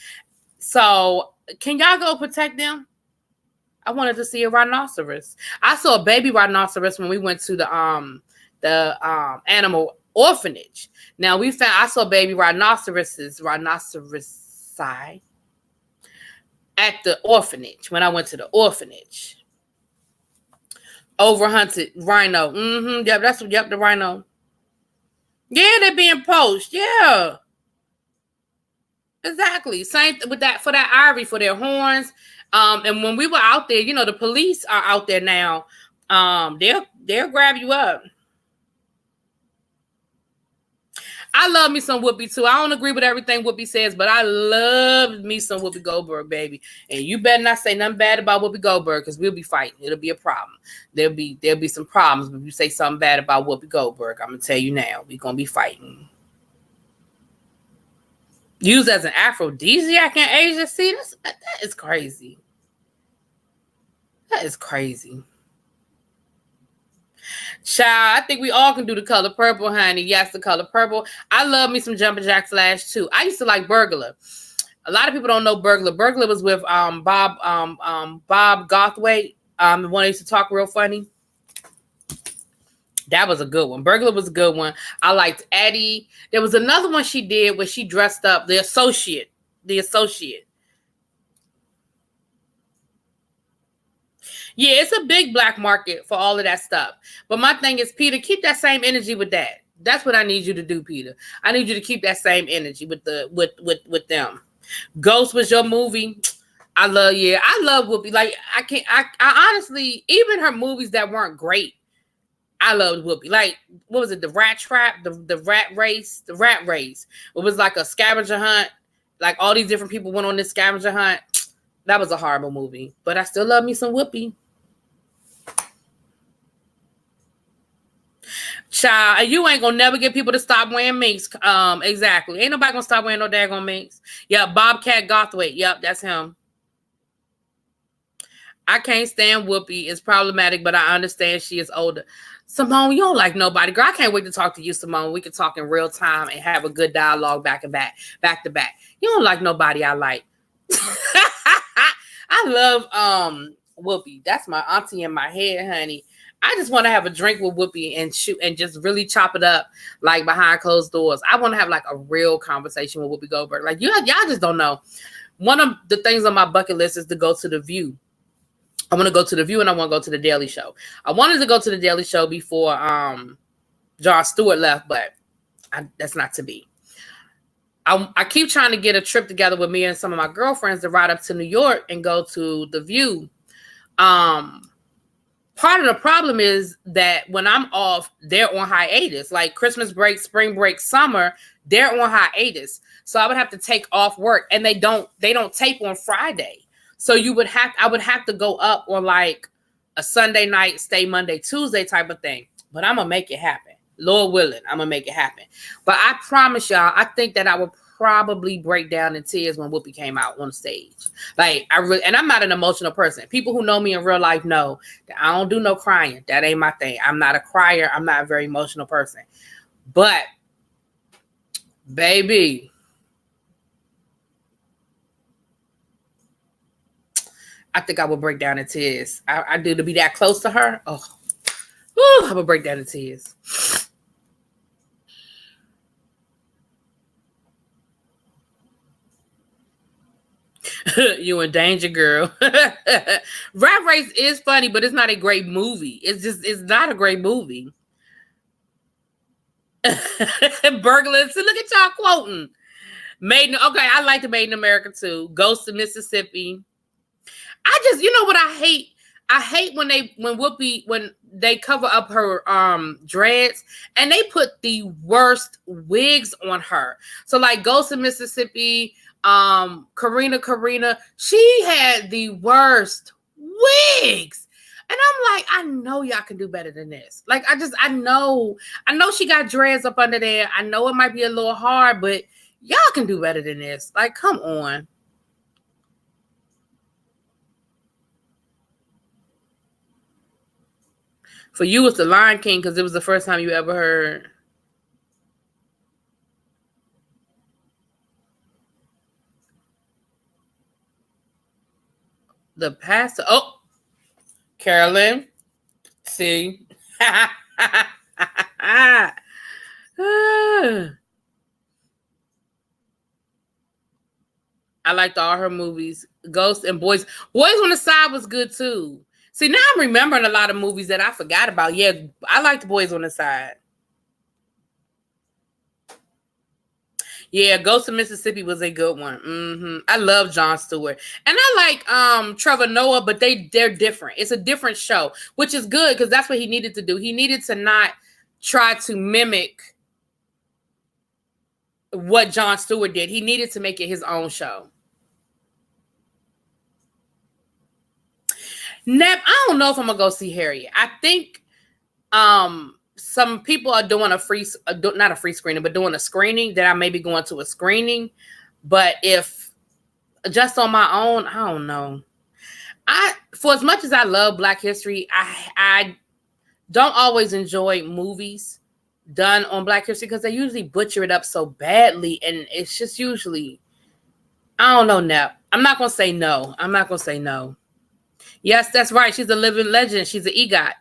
So can y'all go protect them? I wanted to see a rhinoceros. I saw a baby rhinoceros when we went to the animal orphanage. Now I saw baby rhinoceroses at the orphanage when I went to the orphanage. Overhunted rhino. Yep, the rhino. Yeah, they're being poached. Yeah. Exactly. Same with that for that ivory, for their horns. And when we were out there, the police are out there now. They'll grab you up. I love me some Whoopi too. I don't agree with everything Whoopi says, but I love me some Whoopi Goldberg, baby. And you better not say nothing bad about Whoopi Goldberg, because we'll be fighting. It'll be a problem. There'll be some problems if you say something bad about Whoopi Goldberg. I'm gonna tell you now, we're gonna be fighting. Used as an aphrodisiac in Asia. See, that is crazy. That is crazy. Child, I think we all can do the color purple, honey. Yes, the color purple. I love me some Jumpin' Jack Flash too. I used to like Burglar. A lot of people don't know Burglar. Burglar was with Bob Gothwaite, the one who used to talk real funny. That was a good one. Burglar was a good one. I liked Eddie. There was another one she did where she dressed up the associate. Yeah, it's a big black market for all of that stuff. But my thing is, Peter, keep that same energy with that. That's what I need you to do, Peter. I need you to keep that same energy with them. Ghost was your movie. I love Whoopi. Like, I honestly, even her movies that weren't great, I loved Whoopi. Like, what was it? The Rat Trap, the Rat Race. It was like a scavenger hunt. Like, all these different people went on this scavenger hunt. That was a horrible movie, but I still love me some Whoopi. Child, you ain't gonna never get people to stop wearing minks. Exactly. Ain't nobody gonna stop wearing no daggone minks. Yep, Bobcat Gothwaite. Yep, that's him. I can't stand Whoopi. It's problematic, but I understand she is older. Simone, you don't like nobody. Girl, I can't wait to talk to you, Simone. We can talk in real time and have a good dialogue back to back. You don't like nobody I like. I love Whoopi. That's my auntie in my head, honey. I just want to have a drink with Whoopi and shoot and just really chop it up like behind closed doors. I want to have like a real conversation with Whoopi Goldberg. Like, y'all just don't know. One of the things on my bucket list is to go to The View. I want to go to The View and I want to go to The Daily Show. I wanted to go to The Daily Show before Jon Stewart left, but that's not to be. I keep trying to get a trip together with me and some of my girlfriends to ride up to New York and go to The View. Part of the problem is that when I'm off, they're on hiatus. Like Christmas break, spring break, summer, they're on hiatus. So I would have to take off work, and they don't tape on Friday. So I would have to go up on like a Sunday night, stay Monday, Tuesday type of thing. But I'm gonna make it happen. Lord willing, I'm gonna make it happen. But I promise y'all, I think that I would probably break down in tears when Whoopi came out on stage. Like, and I'm not an emotional person. People who know me in real life know that I don't do no crying. That ain't my thing. I'm not a crier. I'm not a very emotional person. But, baby, I think I would break down in tears. I do, to be that close to her. Oh, I would break down in tears. You in danger, girl. Rat Race is funny, but it's not a great movie. It's not a great movie. Burglars. So look at y'all quoting. Okay, I like the Made in America too. Ghost of Mississippi. You know what I hate? I hate when they cover up her dreads and they put the worst wigs on her. So like Ghost of Mississippi, Karina, she had the worst wigs. And I'm like, I know y'all can do better than this. Like, I know she got dreads up under there. I know it might be a little hard, but y'all can do better than this. Like, come on. For you, it's the Lion King because it was the first time you ever heard. The pastor. Oh, Carolyn. See. I liked all her movies. Ghost and Boys. Boys on the Side was good too. See, now I'm remembering a lot of movies that I forgot about. Yeah, I liked Boys on the Side. Yeah, Ghost of Mississippi was a good one. I love Jon Stewart. And I like Trevor Noah, but they're different. It's a different show, which is good because that's what he needed to do. He needed to not try to mimic what Jon Stewart did. He needed to make it his own show. Nep, I don't know if I'm gonna go see Harriet. I think some people are doing not a free screening, but doing a screening that I may be going to a screening. But if just on my own, I don't know. For as much as I love Black history, I don't always enjoy movies done on Black history because they usually butcher it up so badly, and it's just usually, I don't know, Nep. I'm not gonna say no. I'm not gonna say no. Yes, that's right. She's a living legend. She's an EGOT.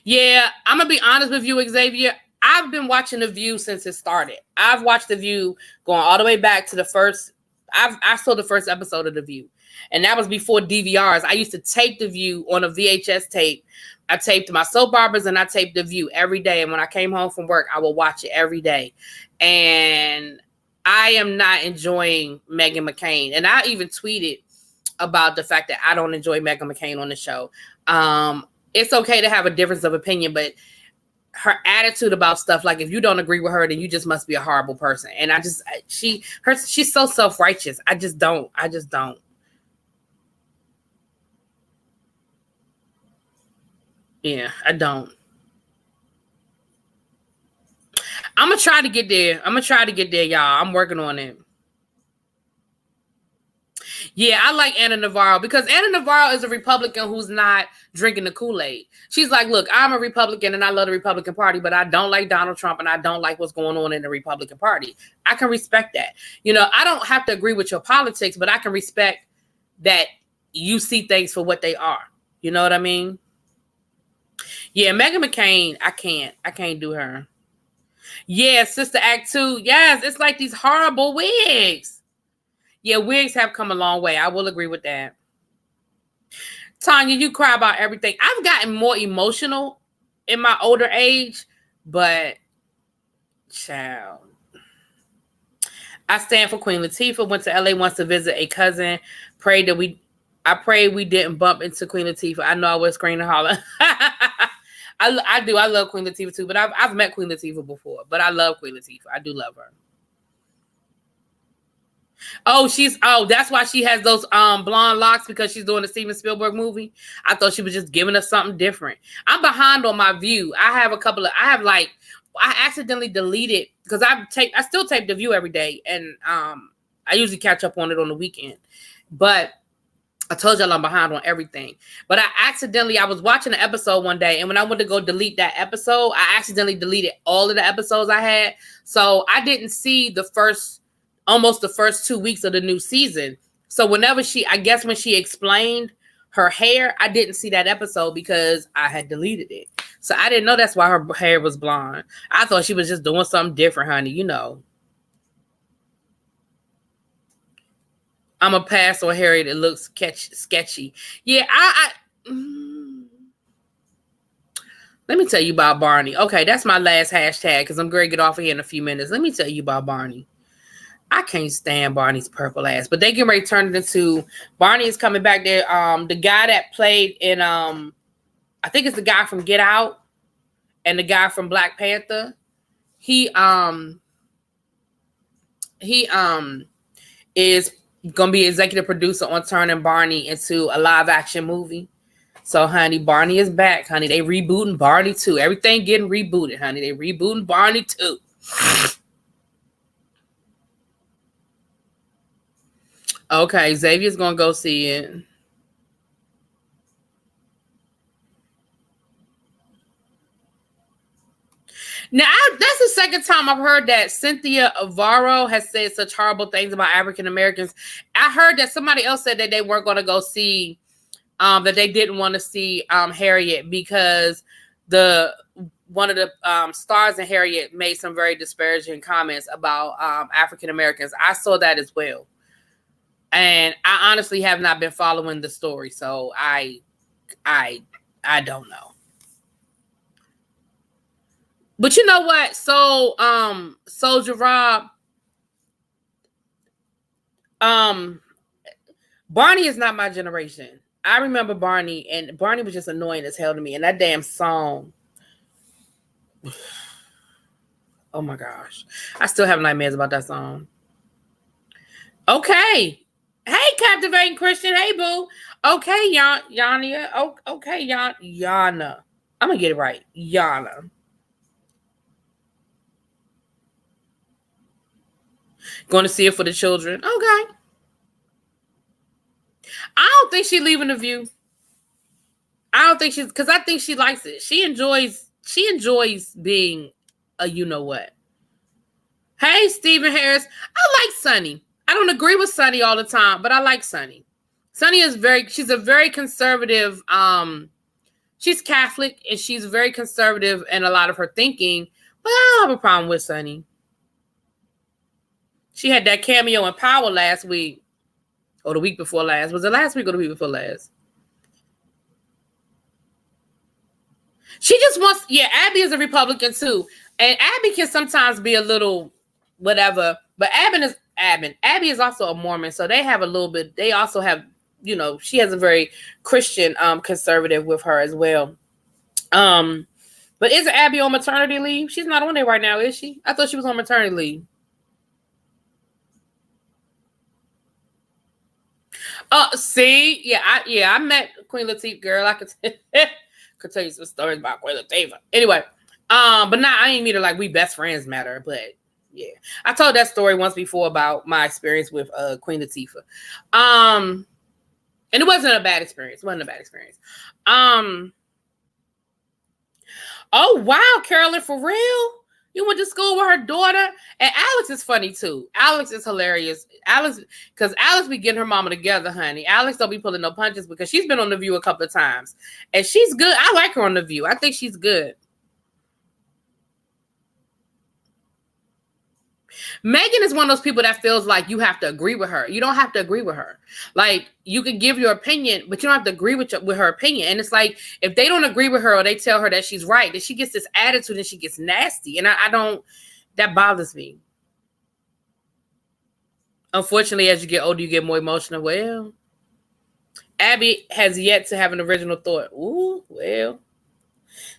Yeah, I'm going to be honest with you, Xavier. I've been watching The View since it started. I've watched The View going all the way back to the first. I saw the first episode of The View. And that was before DVRs. I used to tape The View on a VHS tape. I taped my soap operas and I taped The View every day. And when I came home from work, I would watch it every day. And I am not enjoying Meghan McCain. And I even tweeted about the fact that I don't enjoy Meghan McCain on the show. It's okay to have a difference of opinion, but her attitude about stuff, like if you don't agree with her, then you just must be a horrible person. And she's so self-righteous. I just don't. Yeah, I don't. I'm going to try to get there, y'all. I'm working on it. Yeah, I like Anna Navarro because Anna Navarro is a Republican who's not drinking the Kool-Aid. She's like, look, I'm a Republican and I love the Republican Party, but I don't like Donald Trump and I don't like what's going on in the Republican Party. I can respect that. You know, I don't have to agree with your politics, but I can respect that you see things for what they are. You know what I mean? Yeah, Meghan McCain, I can't do her. Yeah, Sister Act 2. Yes, it's like these horrible wigs. Yeah, wigs have come a long way. I will agree with that. Tanya, you cry about everything. I've gotten more emotional in my older age, but child. I stand for Queen Latifah. Went to LA once to visit a cousin. I prayed we didn't bump into Queen Latifah. I know I was screaming and hollering. I do. I love Queen Latifah too, but I've met Queen Latifah before. But I love Queen Latifah. I do love her. Oh, that's why she has those blonde locks, because she's doing the Steven Spielberg movie. I thought she was just giving us something different. I'm behind on my View. I accidentally deleted because I still tape The View every day, and I usually catch up on it on the weekend. But I told y'all I'm behind on everything. But I was watching an episode one day, and when I went to go delete that episode, I accidentally deleted all of the episodes I had. So I didn't see almost the first 2 weeks of the new season. So when she explained her hair, I didn't see that episode because I had deleted it. So I didn't know that's why her hair was blonde. I thought she was just doing something different, honey. You know. I'm a pass on Harriet. It looks sketchy. Yeah, let me tell you about Barney. Okay, that's my last hashtag because I'm going to get off of here in a few minutes. Let me tell you about Barney. I can't stand Barney's purple ass, but they get ready to turn it into Barney is coming back there. The guy that played in I think it's the guy from Get Out and the guy from Black Panther. He is gonna be executive producer on turning Barney into a live action movie. So, honey, Barney is back, honey. They rebooting Barney too. Everything getting rebooted, honey. They rebooting Barney too. Okay, Xavier's gonna go see it. Now, that's the second time I've heard that Cynthia Avaro has said such horrible things about African Americans. I heard that somebody else said that they weren't going to go see, that they didn't want to see Harriet because one of the stars in Harriet made some very disparaging comments about African Americans. I saw that as well. And I honestly have not been following the story, so I don't know. But you know what? So Soldier Rob, Barney is not my generation. I remember Barney, and Barney was just annoying as hell to me. And that damn song. Oh my gosh. I still have nightmares about that song. Okay. Hey, Captivating Christian. Hey, boo. Okay, Yana. Oh, okay, Yana. I'm going to get it right. Yana. Going to see it for the children. Okay. I don't think she's leaving The View. I don't think because I think she likes it. She enjoys being a you-know-what. Hey, Stephen Harris. I like Sunny. I don't agree with Sunny all the time, but I like Sunny. Sunny she's a very conservative, she's Catholic, and she's very conservative in a lot of her thinking, but I don't have a problem with Sunny. She had that cameo in Power last week, or the week before last. Was it last week or the week before last? She just wants, Abby is a Republican too. And Abby can sometimes be a little whatever, but Abby is also a Mormon, so they have a little bit, they also have, she has a very Christian conservative with her as well. But is Abby on maternity leave? She's not on there right now, is she? I thought she was on maternity leave. See, I met Queen Latifah, girl. I could tell you some stories about Queen Latifah. Anyway, but now I ain't meet her like we best friends met her, but yeah, I told that story once before about my experience with Queen Latifah. And it wasn't a bad experience. Oh wow, Carolyn, for real? You went to school with her daughter? And Alex is funny too. Alex is hilarious. Because Alex be getting her mama together, honey. Alex don't be pulling no punches because she's been on The View a couple of times. And she's good. I like her on The View. I think she's good. Megan is one of those people that feels like you have to agree with her. You don't have to agree with her. Like, you can give your opinion, but you don't have to agree with her opinion. And it's like, if they don't agree with her or they tell her that she's right, then she gets this attitude and she gets nasty. And I don't, that bothers me. Unfortunately, as you get older, you get more emotional. Well, Abby has yet to have an original thought. Ooh, well,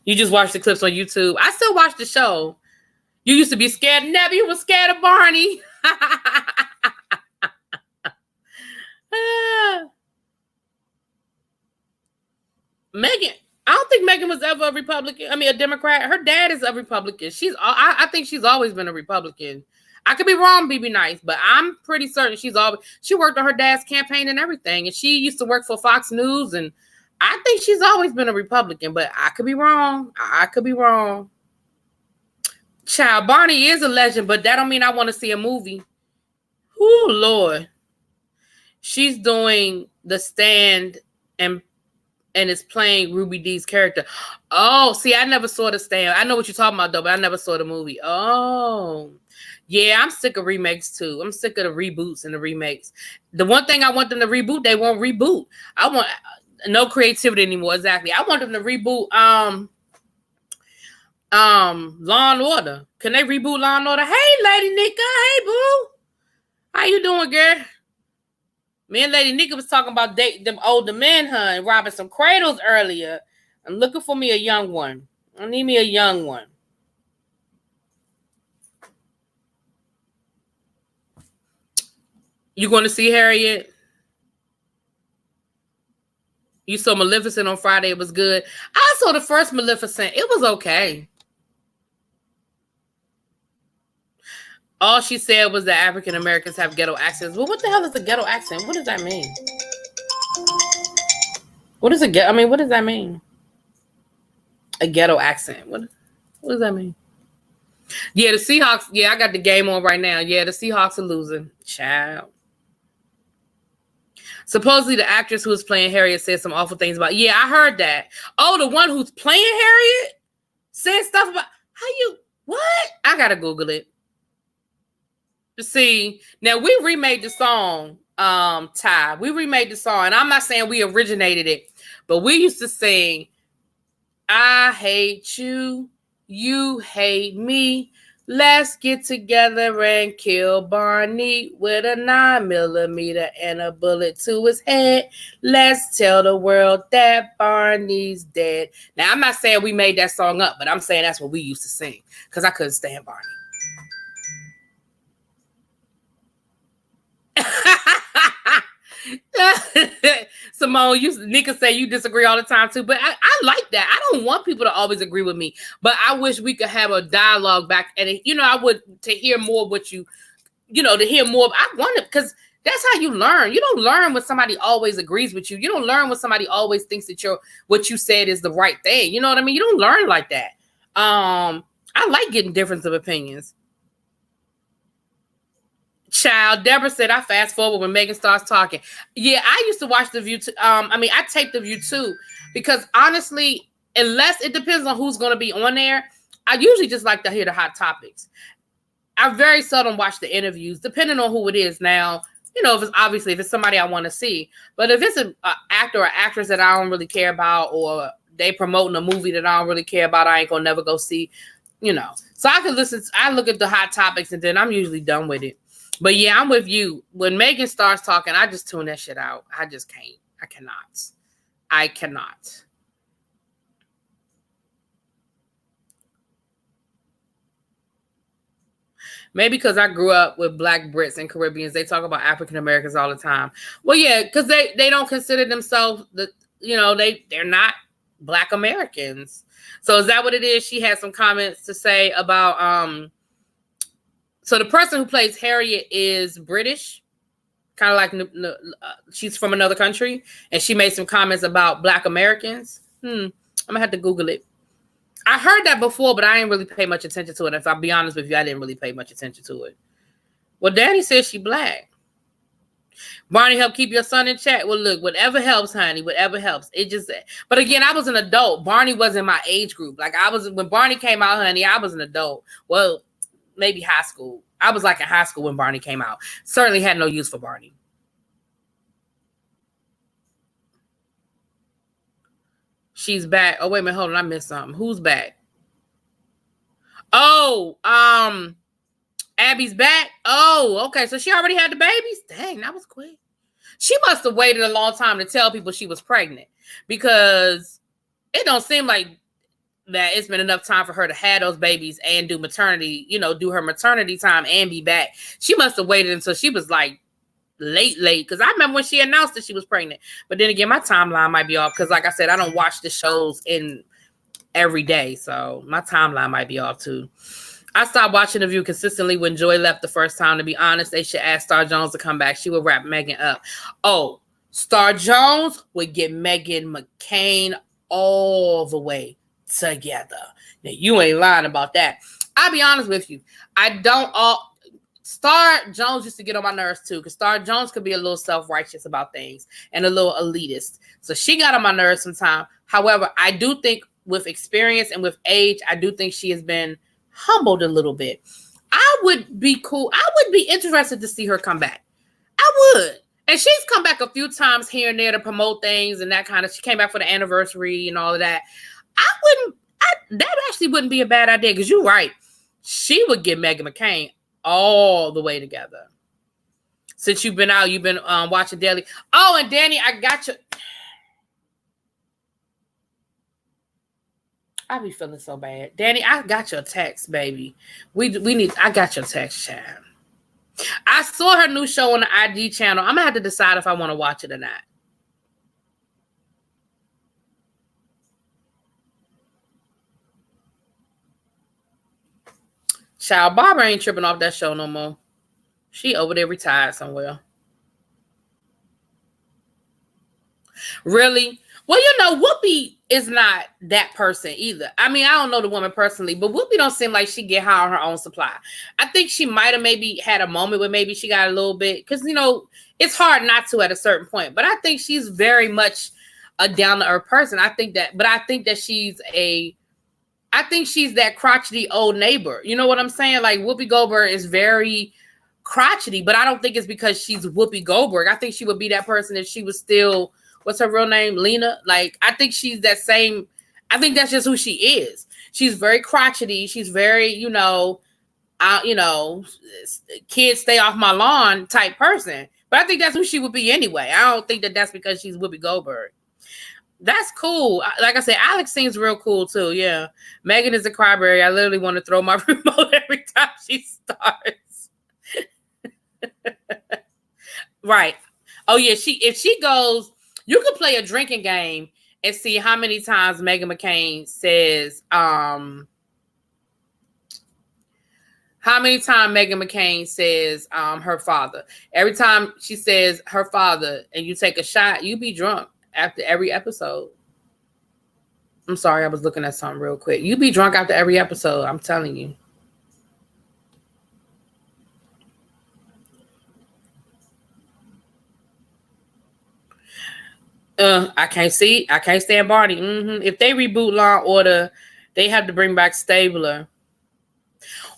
you just watch the clips on YouTube. I still watch the show. You used to be scared. Never. You were scared of Barney. Megan. I don't think Megan was ever a Republican. I mean, a Democrat. Her dad is a Republican. I think she's always been a Republican. I could be wrong, BB Nice, but I'm pretty certain she worked on her dad's campaign and everything. And she used to work for Fox News. And I think she's always been a Republican, but I could be wrong. Child, Barney is a legend, but that don't mean I want to see a movie. Oh Lord. She's doing The Stand and is playing Ruby Dee's character. Oh, see, I never saw The Stand. I know what you're talking about, though, but I never saw the movie. Oh. Yeah, I'm sick of remakes, too. I'm sick of the reboots and the remakes. The one thing I want them to reboot, they won't reboot. I want no creativity anymore, exactly. I want them to reboot Law and Order. Can they reboot Law and Order? Hey, Lady Nika. Hey, boo. How you doing, girl? Me and Lady Nika was talking about dating them older men, and robbing some cradles earlier. I'm looking for me a young one. I need me a young one. You going to see Harriet? You saw Maleficent on Friday. It was good. I saw the first Maleficent. It was okay. All she said was that African Americans have ghetto accents. Well, what the hell is a ghetto accent? What does that mean? What does that mean? A ghetto accent. What does that mean? Yeah, the Seahawks. Yeah, I got the game on right now. Yeah, the Seahawks are losing. Child. Supposedly the actress who was playing Harriet said some awful things about. Yeah, I heard that. Oh, the one who's playing Harriet said stuff about how you what? I gotta Google it. See, now we remade the song, Ty. We remade the song, and I'm not saying we originated it, but we used to sing, I hate you, you hate me. Let's get together and kill Barney with a 9mm and a bullet to his head. Let's tell the world that Barney's dead. Now, I'm not saying we made that song up, but I'm saying that's what we used to sing because I couldn't stand Barney. Simone, Nika say you disagree all the time too, but I like that. I don't want people to always agree with me, but I wish we could have a dialogue back. And I would to hear more what to hear more. I want it because that's how you learn. You don't learn when somebody always agrees with you. You don't learn when somebody always thinks that what you said is the right thing. You know what I mean? You don't learn like that. I like getting difference of opinions. Child, Deborah said, I fast forward when Megan starts talking. Yeah, I used to watch The View. I tape The View too, because honestly, unless it depends on who's going to be on there, I usually just like to hear the hot topics. I very seldom watch the interviews, depending on who it is. Now, if it's somebody I want to see, but if it's an actor or actress that I don't really care about, or they promoting a movie that I don't really care about, I ain't gonna never go see. So I can listen. I look at the hot topics, and then I'm usually done with it. But yeah, I'm with you. When Megan starts talking, I just tune that shit out. I just can't. I cannot. Maybe because I grew up with Black Brits and Caribbeans. They talk about African Americans all the time. Well, yeah, because they don't consider themselves they're not Black Americans. So is that what it is? She had some comments to say about so the person who plays Harriet is British, kind of like she's from another country, and she made some comments about Black Americans. I'm gonna have to Google it. I heard that before, but I didn't really pay much attention to it. If I'll be honest with you, I didn't really pay much attention to it. Well, Danny says she Black. Barney help keep your son in check. Well, look, whatever helps, honey, whatever helps. But again, I was an adult. Barney wasn't my age group. Like when Barney came out, honey, I was an adult. Well, maybe high school. I was like in high school when Barney came out. Certainly had no use for Barney. She's back. Oh, wait a minute. Hold on. I missed something. Who's back? Oh, Abby's back. Oh, okay. So she already had the babies? Dang, that was quick. She must have waited a long time to tell people she was pregnant, because it don't seem like that it's been enough time for her to have those babies and do maternity, do her maternity time and be back. She must have waited until she was like late, because I remember when she announced that she was pregnant. But then again, my timeline might be off because, like I said, I don't watch the shows in every day, so my timeline might be off too. I stopped watching The View consistently when Joy left the first time. To be honest, they should ask Star Jones to come back. She would wrap Megan up. Oh, Star Jones would get Meghan McCain all the way together. Now, you ain't lying about that. I'll be honest with you. Star Jones used to get on my nerves too, because Star Jones could be a little self-righteous about things and a little elitist. So she got on my nerves sometimes. However, I do think with experience and with age, I do think she has been humbled a little bit. I would be cool. I would be interested to see her come back. I would. And she's come back a few times here and there to promote things and that kind of. She came back for the anniversary and all of that. That actually wouldn't be a bad idea, because you're right. She would get Meghan McCain all the way together. Since you've been out, you've been watching daily. Oh, and Danny, I got you. I be feeling so bad. Danny, I got your text, baby. I got your text, child. I saw her new show on the IG channel. I'm gonna have to decide if I want to watch it or not. Child, Barbara ain't tripping off that show no more. She over there retired somewhere. Really? Well, you know, Whoopi is not that person either. I mean, I don't know the woman personally, but Whoopi don't seem like she get high on her own supply. I think she might have maybe had a moment where maybe she got a little bit, because, you know, it's hard not to at a certain point. But I think she's very much a down-to-earth person. I think that she's that crotchety old neighbor. You know what I'm saying? Like, Whoopi Goldberg is very crotchety, but I don't think it's because she's Whoopi Goldberg. I think she would be that person if she was still, what's her real name? Lena. Like, I think she's that same. I think that's just who she is. She's very crotchety. She's very, kids stay off my lawn type person. But I think that's who she would be anyway. I don't think that that's because she's Whoopi Goldberg. That's cool. Like I said, Alex seems real cool too. Yeah. Megan is a cryberry. I literally want to throw my remote every time she starts. Right. Oh yeah, if she goes, you could play a drinking game and see how many times Meghan McCain says her father. Every time she says her father and you take a shot, you be drunk after every episode. I'm sorry, I was looking at something real quick. You be drunk after every episode, I'm telling you. I can't stand Barney. If they reboot Law and Order, they have to bring back Stabler.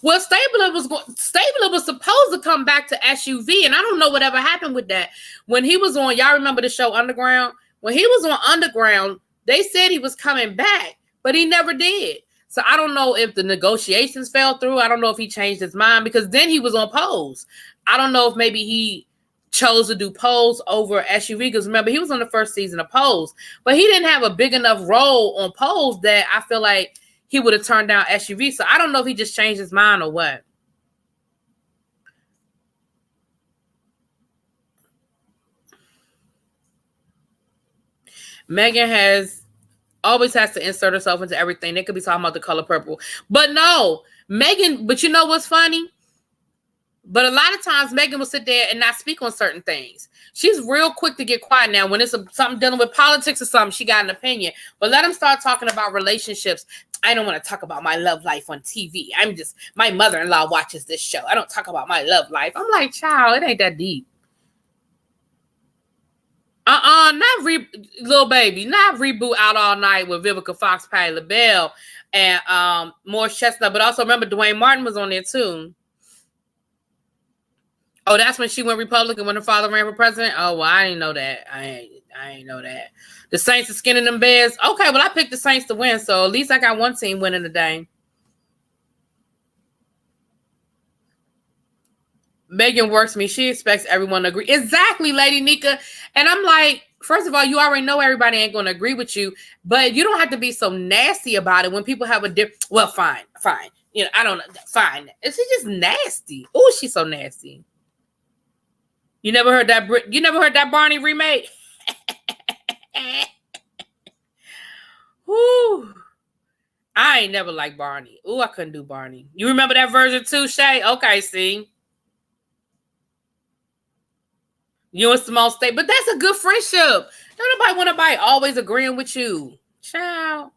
Well, Stabler was supposed to come back to SUV, and I don't know whatever happened with that. When he was on, y'all remember the show Underground? When he was on Underground, they said he was coming back, but he never did. So I don't know if the negotiations fell through. I don't know if he changed his mind, because then he was on Pose. I don't know if maybe he chose to do Pose over SUV, because remember, he was on the first season of Pose, but he didn't have a big enough role on Pose that I feel like he would have turned down SUV. So I don't know if he just changed his mind or what. Megan always has to insert herself into everything. They could be talking about the color purple, but no, Megan. But you know what's funny? But a lot of times Megan will sit there and not speak on certain things. She's real quick to get quiet now. When it's something dealing with politics or something, she got an opinion. But let them start talking about relationships. I don't want to talk about my love life on TV. My mother-in-law watches this show. I don't talk about my love life. I'm like, child, it ain't that deep. Little baby, not reboot Out All Night with Vivica Fox, Patti LaBelle, and Morris Chestnut. But also remember, Dwayne Martin was on there too. Oh, that's when she went Republican when her father ran for president? Oh, well, I didn't know that. I ain't know that. The Saints are skinning them Bears. Okay, well, I picked the Saints to win, so at least I got one team winning today. Megan works me. She expects everyone to agree. Exactly, Lady Nika. And I'm like, first of all, you already know everybody ain't going to agree with you, but you don't have to be so nasty about it when people have a different. Well, fine. You know, I don't know. Fine. Is she just nasty? Oh, she's so nasty. You never heard that Barney remake? Whew. I ain't never liked Barney. Ooh, I couldn't do Barney. You remember that version too, Shay? Okay, see. You and Simone State, but that's a good friendship. Don't nobody want nobody always agreeing with you. Child.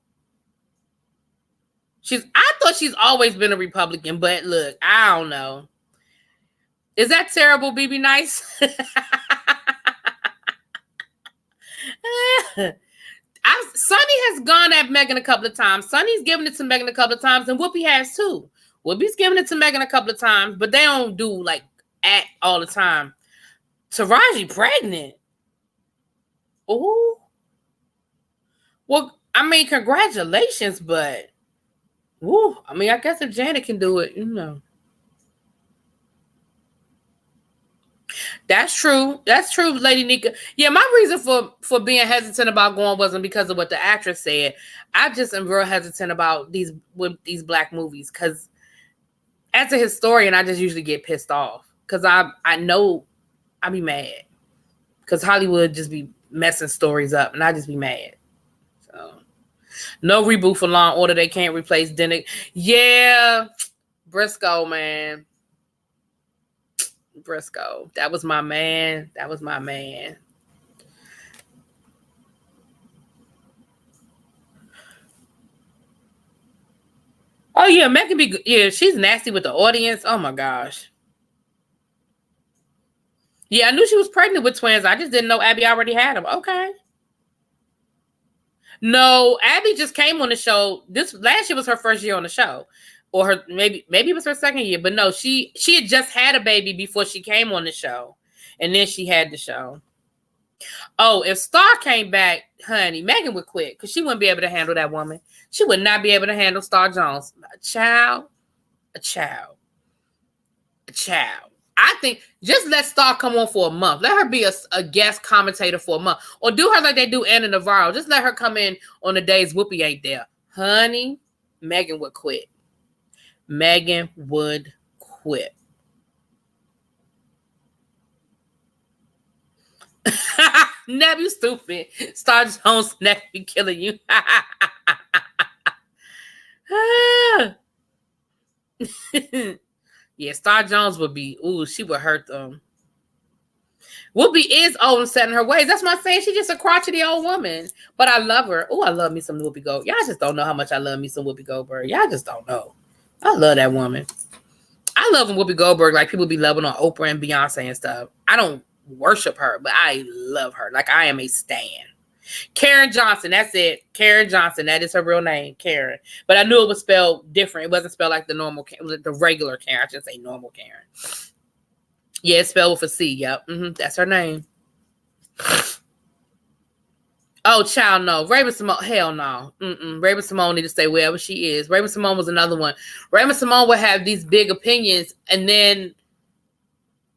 I thought she's always been a Republican, but look, I don't know. Is that terrible, BB Nice? Sonny has gone at Megan a couple of times. Sonny's given it to Megan a couple of times, and Whoopi has too. Whoopi's given it to Megan a couple of times, but they don't do like act all the time. Taraji pregnant. Ooh. Well, I mean, congratulations, but woo. I mean, I guess if Janet can do it, you know. That's true. That's true, Lady Nika. Yeah, my reason for being hesitant about going wasn't because of what the actress said. I just am real hesitant about these black movies, because as a historian, I just usually get pissed off because I know I be mad because Hollywood just be messing stories up, and I just be mad. So no reboot for Law and Order. They can't replace Dinnick. Yeah, Briscoe, man. Briscoe. That was my man. yeah, Megan be good. Yeah, she's nasty with the audience. Oh my gosh. Yeah, I knew she was pregnant with twins. I just didn't know Abby already had them. Okay. No, Abby just came on the show. This last year was her first year on the show. Or her maybe it was her second year, but no, she had just had a baby before she came on the show. And then she had the show. Oh, if Star came back, honey, Megan would quit because she wouldn't be able to handle that woman. She would not be able to handle Star Jones. A child. I think just let Star come on for a month. Let her be a guest commentator for a month. Or do her like they do Anna Navarro. Just let her come in on the days Whoopi ain't there. Honey, Megan would quit. Megan would quit. Neb, you stupid. Star Jones never be killing you. Yeah, Star Jones would be, she would hurt them. Whoopi is old and set in her ways. That's what I'm saying. She's just a crotchety old woman. But I love her. Oh, I love me some Whoopi Goldberg. Y'all just don't know how much I love me some Whoopi Goldberg. Y'all just don't know. I love that woman. I love Whoopi Goldberg like people be loving on Oprah and Beyonce and stuff. I don't worship her, but I love her. Like I am a stan. Karen Johnson, that's it. Karen Johnson, that is her real name, Karen. But I knew it was spelled different. It wasn't spelled like the regular Karen. I shouldn't say normal Karen. Yeah, it's spelled with a C. Yep, that's her name. Oh, child, no. Raven-Symoné, hell no. Raven-Symoné need to stay wherever she is. Raven-Symoné was another one. Raven-Symoné would have these big opinions, and then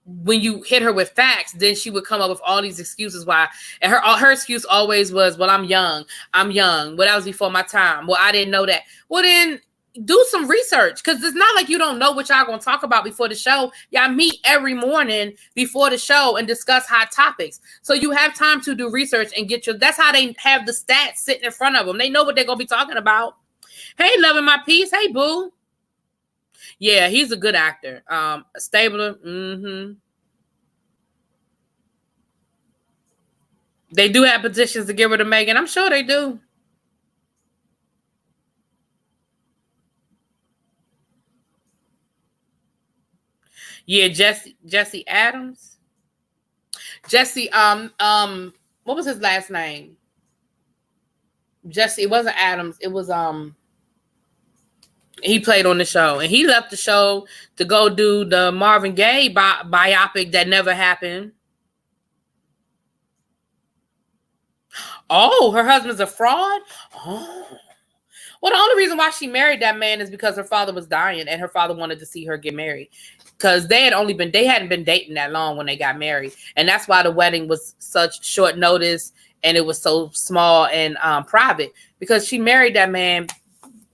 when you hit her with facts, then she would come up with all these excuses why. And her excuse always was, well, I'm young. Well, that was before my time. Well, I didn't know that. Well, then do some research, because it's not like you don't know what y'all going to talk about before the show. Y'all meet every morning before the show and discuss hot topics. So you have time to do research and that's how they have the stats sitting in front of them. They know what they're going to be talking about. Hey, loving my piece. Hey, boo. Yeah, he's a good actor. Stabler. They do have petitions to get rid of Megan. I'm sure they do. Yeah, Jesse Adams. Jesse, what was his last name? Jesse, it wasn't Adams. It was, he played on the show. And he left the show to go do the Marvin Gaye biopic that never happened. Oh, her husband's a fraud? Oh. Well, the only reason why she married that man is because her father was dying and her father wanted to see her get married. Because they hadn't been dating that long when they got married. And that's why the wedding was such short notice and it was so small and private. Because she married that man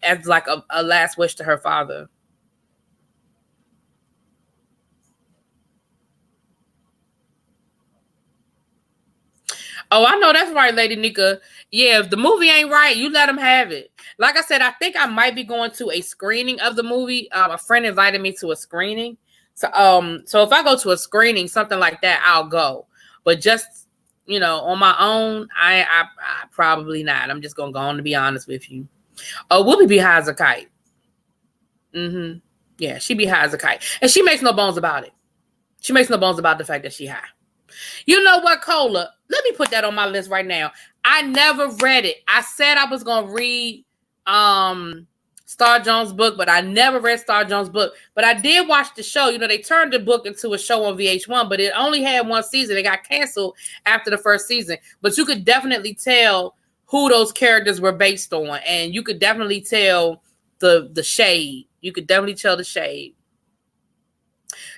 as like a last wish to her father. Oh, I know that's right, Lady Nika. Yeah, if the movie ain't right, you let them have it. Like I said, I think I might be going to a screening of the movie. A friend invited me to a screening. So if I go to a screening, something like that, I'll go. But just, on my own, I probably not. I'm just going to go on to be honest with you. Oh, Whoopi be high as a kite. Yeah, she be high as a kite. And she makes no bones about it. She makes no bones about the fact that she high. You know what, Cola? Let me put that on my list right now. I never read it. I said I was going to read Star Jones' book, but I never read Star Jones' book. But I did watch the show. They turned the book into a show on VH1, but it only had one season. It got canceled after the first season. But you could definitely tell who those characters were based on. And you could definitely tell the shade. You could definitely tell the shade.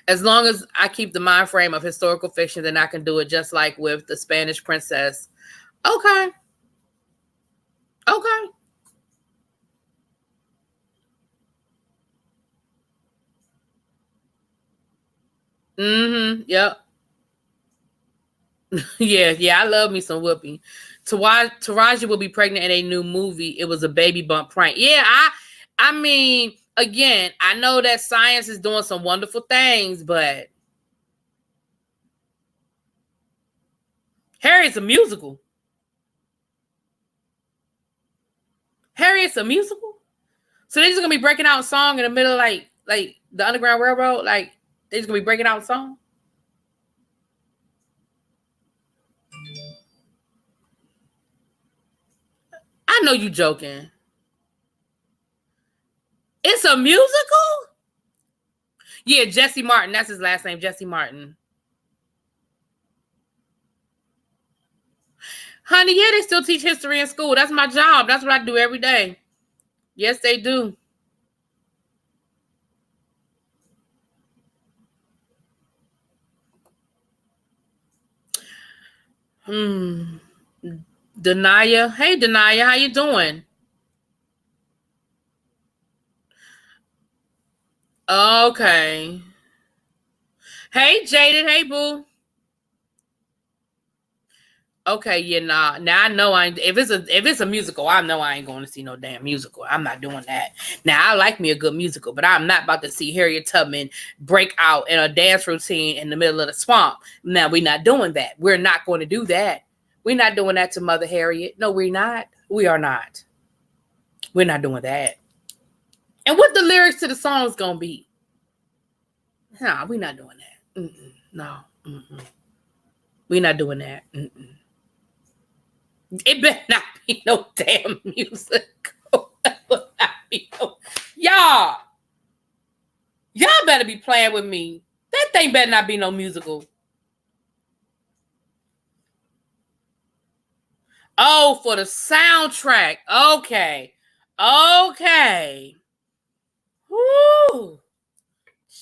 As long as I keep the mind frame of historical fiction, then I can do it just like with the Spanish Princess. Okay. Yep. Yeah, I love me some Whoopi. Taraji will be pregnant in a new movie. It was a baby bump prank. Yeah, I mean, again, I know that science is doing some wonderful things, but Harriet's a musical. Harriet's a musical? So they're just gonna be breaking out a song in the middle of like the Underground Railroad? Like they're just gonna be breaking out a song? I know you joking. It's a musical? Yeah, Jesse Martin. That's his last name, Jesse Martin. Honey, yeah, they still teach history in school. That's my job. That's what I do every day. Yes, they do. Denaya. Hey, Denaya, how you doing? Okay. Hey, Jaded. Hey, boo. Okay, yeah, nah. Now I know I ain't, if it's a musical, I know I ain't going to see no damn musical. I'm not doing that. Now I like me a good musical, but I'm not about to see Harriet Tubman break out in a dance routine in the middle of the swamp. Now we're not doing that. We're not going to do that. We're not doing that to Mother Harriet. No, we're not. We are not. We're not doing that. And what the lyrics to the song's gonna be? Nah, we're not doing that. No. We're not doing that. It better not be no damn musical. Y'all better be playing with me. That thing better not be no musical. Oh, for the soundtrack. Okay. Woo.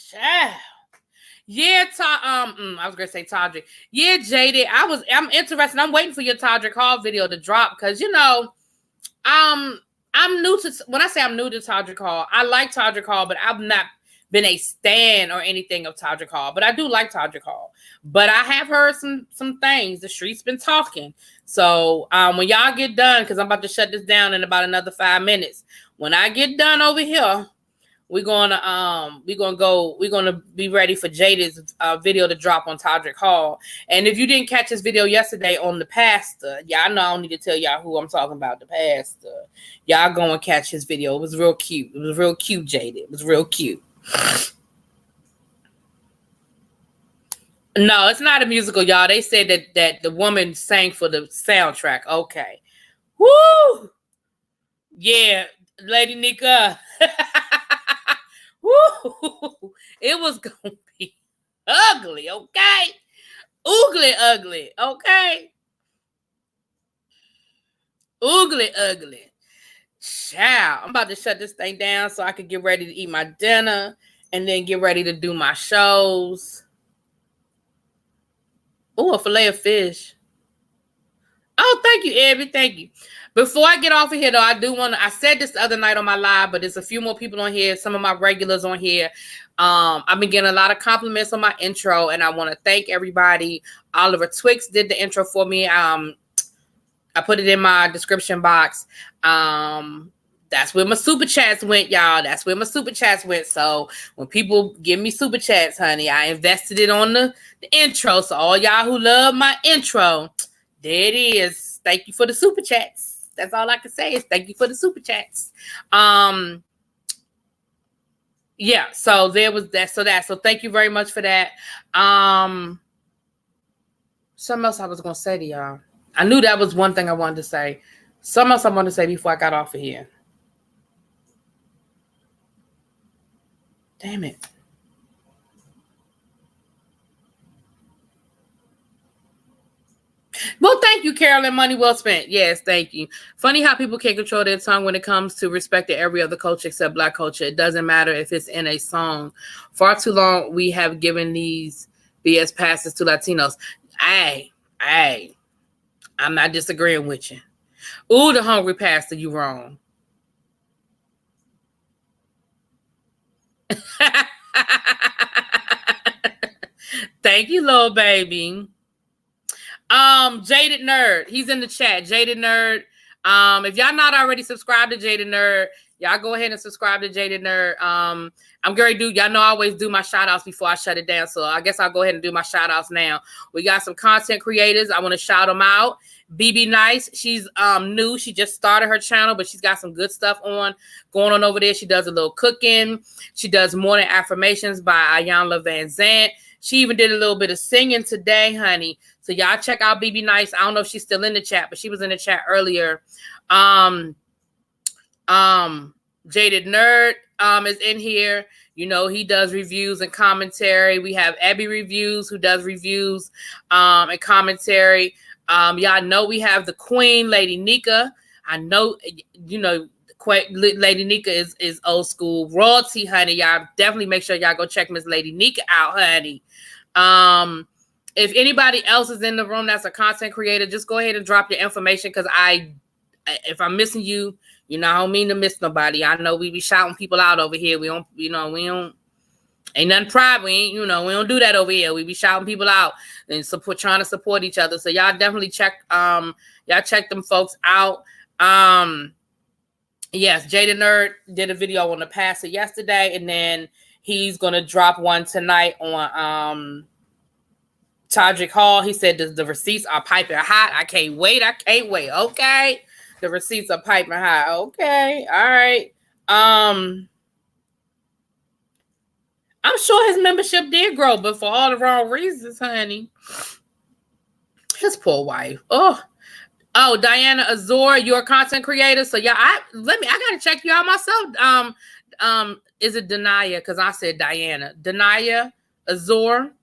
Child. Yeah, I was gonna say Todrick. Yeah, Jaded. I'm interested. I'm waiting for your Todrick Hall video to drop because I'm new to. When I say I'm new to Todrick Hall, I like Todrick Hall, but I've not been a stan or anything of Todrick Hall. But I do like Todrick Hall. But I have heard some things. The streets been talking. So when y'all get done, because I'm about to shut this down in about another 5 minutes. When I get done over here, we're gonna be ready for Jaded's video to drop on Todrick Hall. And if you didn't catch his video yesterday on the pastor, I know I don't need to tell y'all who I'm talking about, the pastor. Y'all go and catch his video. It was real cute. It was real cute, Jaded. It was real cute. No, it's not a musical, y'all. They said that the woman sang for the soundtrack. Okay. Woo! Yeah, Lady Nika. Woo! It was gonna be ugly, okay? Ugly, okay? Ugly. Child, I'm about to shut this thing down so I can get ready to eat my dinner and then get ready to do my shows. Oh, a fillet of fish. Oh, thank you, Abby. Thank you. Before I get off of here, though, I said this the other night on my live, but there's a few more people on here, some of my regulars on here. I've been getting a lot of compliments on my intro, and I want to thank everybody. Oliver Twixt did the intro for me. I put it in my description box. That's where my super chats went, y'all. That's where my super chats went. So when people give me super chats, honey, I invested it on the intro. So all y'all who love my intro, there it is. Thank you for the super chats. That's all I can say is thank you for the super chats. Yeah, so there was that. So thank you very much for that. Something else I was gonna say to y'all. I knew that was one thing I wanted to say. Something else I wanted to say before I got off of here. Damn it. Well, thank you, Carolyn. Money well spent. Yes, thank you. Funny how people can't control their tongue when it comes to respecting every other culture except Black culture. It doesn't matter if it's in a song. Far too long we have given these BS passes to Latinos. I'm not disagreeing with you. Ooh, the hungry pastor, you wrong. Thank you, little baby. Jaded Nerd. He's in the chat. Jaded Nerd. If y'all not already subscribed to Jaded Nerd, y'all go ahead and subscribe to Jaded Nerd. I'm Gary Duke. Y'all know I always do my shout outs before I shut it down. So I guess I'll go ahead and do my shout outs now. We got some content creators. I want to shout them out. BB Nice, she's new. She just started her channel, but she's got some good stuff going on over there. She does a little cooking. She does Morning Affirmations by Ayanla Van Zant. She even did a little bit of singing today, honey. So y'all check out BB Nice. I don't know if she's still in the chat, but she was in the chat earlier. Jaded Nerd is in here. You know, he does reviews and commentary. We have Abby Reviews, who does reviews and commentary. Y'all know we have the Queen, Lady Nika. I know, you know, Lady Nika is old school royalty, honey. Y'all definitely make sure y'all go check Miss Lady Nika out, honey. If anybody else is in the room that's a content creator, just go ahead and drop your information, because if I'm missing you, you know, I don't mean to miss nobody. I know we be shouting people out over here. We don't, ain't nothing private. We don't do that over here. We be shouting people out and trying to support each other. So y'all definitely check them folks out. Yes, Jada Nerd did a video on the pastor yesterday, and then he's gonna drop one tonight on Tadrick Hall. He said the receipts are piping hot. I can't wait. Okay. The receipts are piping hot. Okay. All right. I'm sure his membership did grow, but for all the wrong reasons, honey. His poor wife. Oh, Diana Azor, you're a content creator. So yeah, I gotta check you out myself. Is it Denia? Because I said Diana. Denia Azor.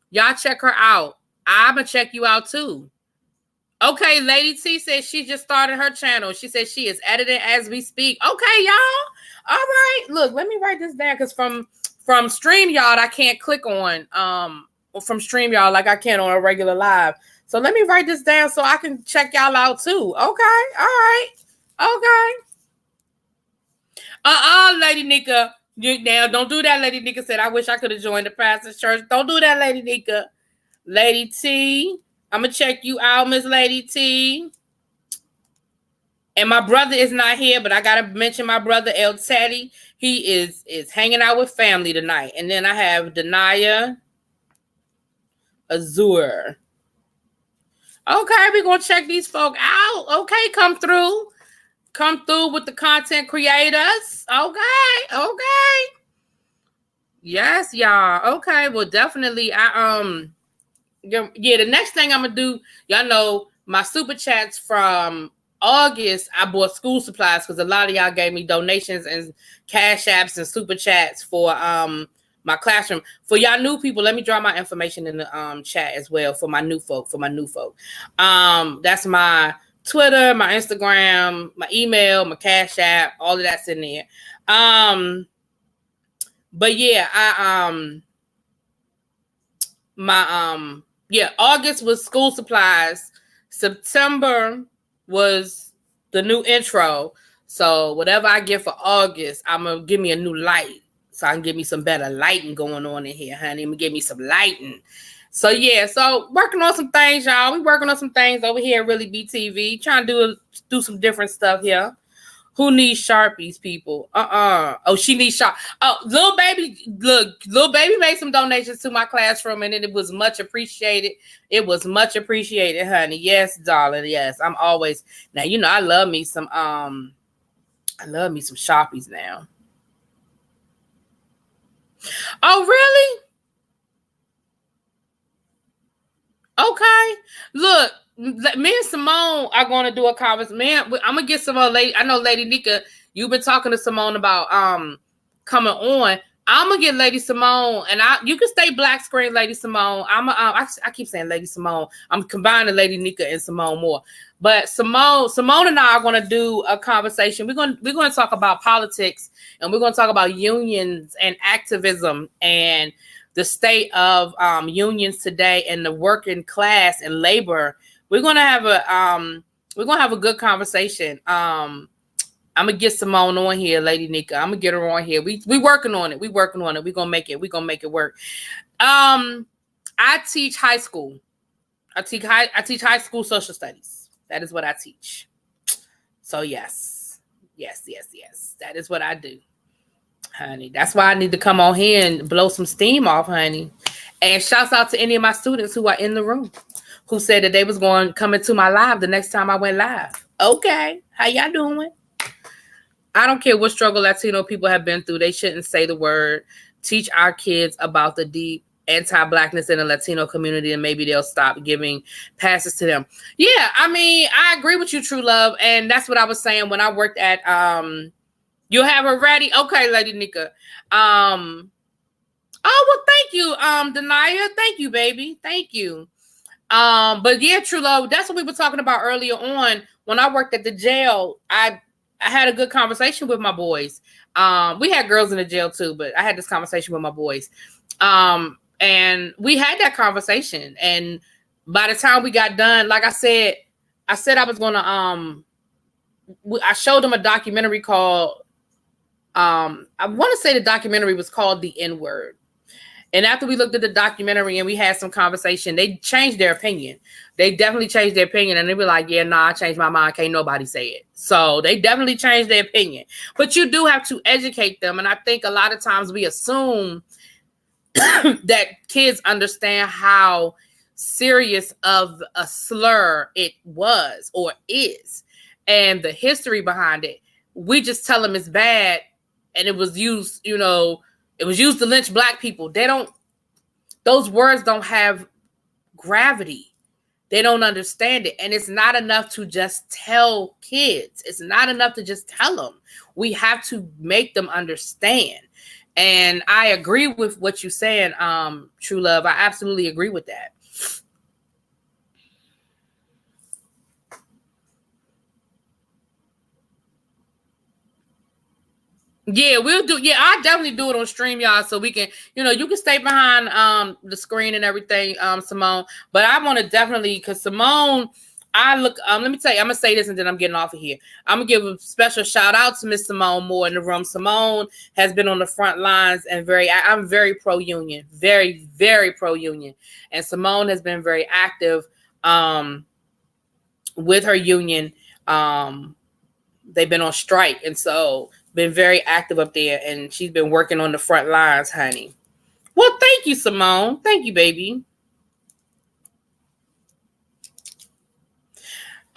Y'all check her out. I'ma check you out too. Okay, Lady T says she just started her channel. She says she is editing as we speak. Okay, y'all. All right. Look, let me write this down, because from StreamYard, I can't click on from StreamYard like I can on a regular live. So let me write this down so I can check y'all out too. Okay. All right. Okay. Lady Nika. Now don't do that. Lady Nika said, I wish I could have joined the pastor's church. Don't do that, Lady Nika. Lady T, I'm gonna check you out, Miss Lady T. And my brother is not here, but I gotta mention my brother El Teddy. He is hanging out with family tonight. And then I have Denia Azur. Okay, we're gonna check these folk out. Okay, come through with the content creators. Okay. Yes, y'all. Okay, well, definitely. The next thing I'm gonna do, y'all know my super chats from August. I bought school supplies because a lot of y'all gave me donations and cash apps and super chats for my classroom. For y'all new people, let me drop my information in the chat as well for my new folk. That's my Twitter, my Instagram, my email, my cash app, all of that's in there. But yeah, August was school supplies. September was the new intro. So whatever I get for August, I'm gonna give me a new light, so I can give me some better lighting going on in here, honey. I'm gonna give me some lighting. So yeah, so working on some things, y'all. We working on some things over here at ReallyBTV, trying to do some different stuff here. Who needs Sharpies, people? Oh, she needs Sharp. Oh, little baby made some donations to my classroom, and it was much appreciated. It was much appreciated, honey. Yes, darling. Yes, I'm always now. You know, I love me some Sharpies now. Oh, really? Okay. Look, me and Simone are going to do a conference. Man, I'm going to get Simone. I know Lady Nika, you've been talking to Simone about coming on. I'm going to get Lady Simone, and you can stay black screen, Lady Simone. I keep saying Lady Simone. I'm combining Lady Nika and Simone more. But Simone and I are going to do a conversation. We're going to talk about politics, and we're going to talk about unions and activism and the state of unions today and the working class and labor. We're gonna have a good conversation. I'm gonna get Simone on here, Lady Nika. I'm gonna get her on here. We working on it. We're gonna make it. We're gonna make it work. I teach high school. I teach high school social studies. That is what I teach. So yes. That is what I do, honey. That's why I need to come on here and blow some steam off, honey. And shouts out to any of my students who are in the room, who said that they was going to come into my live the next time I went live. Okay, how y'all doing? I don't care what struggle Latino people have been through. They shouldn't say the word. Teach our kids about the deep anti-Blackness in the Latino community, and maybe they'll stop giving passes to them. Yeah, I mean, I agree with you, True Love, and that's what I was saying when I worked at you have her ready? Okay, Lady Nika. Oh, well, thank you, Denaya. Thank you, baby. Thank you. But yeah, True Love, that's what we were talking about earlier on. When I worked at the jail, I had a good conversation with my boys. We had girls in the jail too, but I had this conversation with my boys. And we had that conversation. And by the time we got done, like I said I was going to, I showed them a documentary called, I want to say the documentary was called The N-Word. And after we looked at the documentary and we had some conversation, they changed their opinion. They definitely changed their opinion. And they were like, yeah, nah, I changed my mind. Can't nobody say it. So they definitely changed their opinion. But you do have to educate them. And I think a lot of times we assume that kids understand how serious of a slur it was or is and the history behind it. We just tell them it's bad and it was used, it was used to lynch Black people. Those words don't have gravity. They don't understand it. And it's not enough to just tell kids. It's not enough to just tell them. We have to make them understand. And I agree with what you're saying, True Love. I absolutely agree with that. Yeah, we'll do. Yeah, I'll definitely do it on StreamYard so we can, you can stay behind the screen and everything, Simone. But I want to definitely, because Simone, let me tell you, I'm gonna say this and then I'm getting off of here. I'm gonna give a special shout out to Miss Simone Moore in the room. Simone has been on the front lines and I'm very pro-union, very, very pro-union. And Simone has been very active with her union. They've been on strike, and so been very active up there, and she's been working on the front lines, honey. Well, thank you, Simone. Thank you, baby.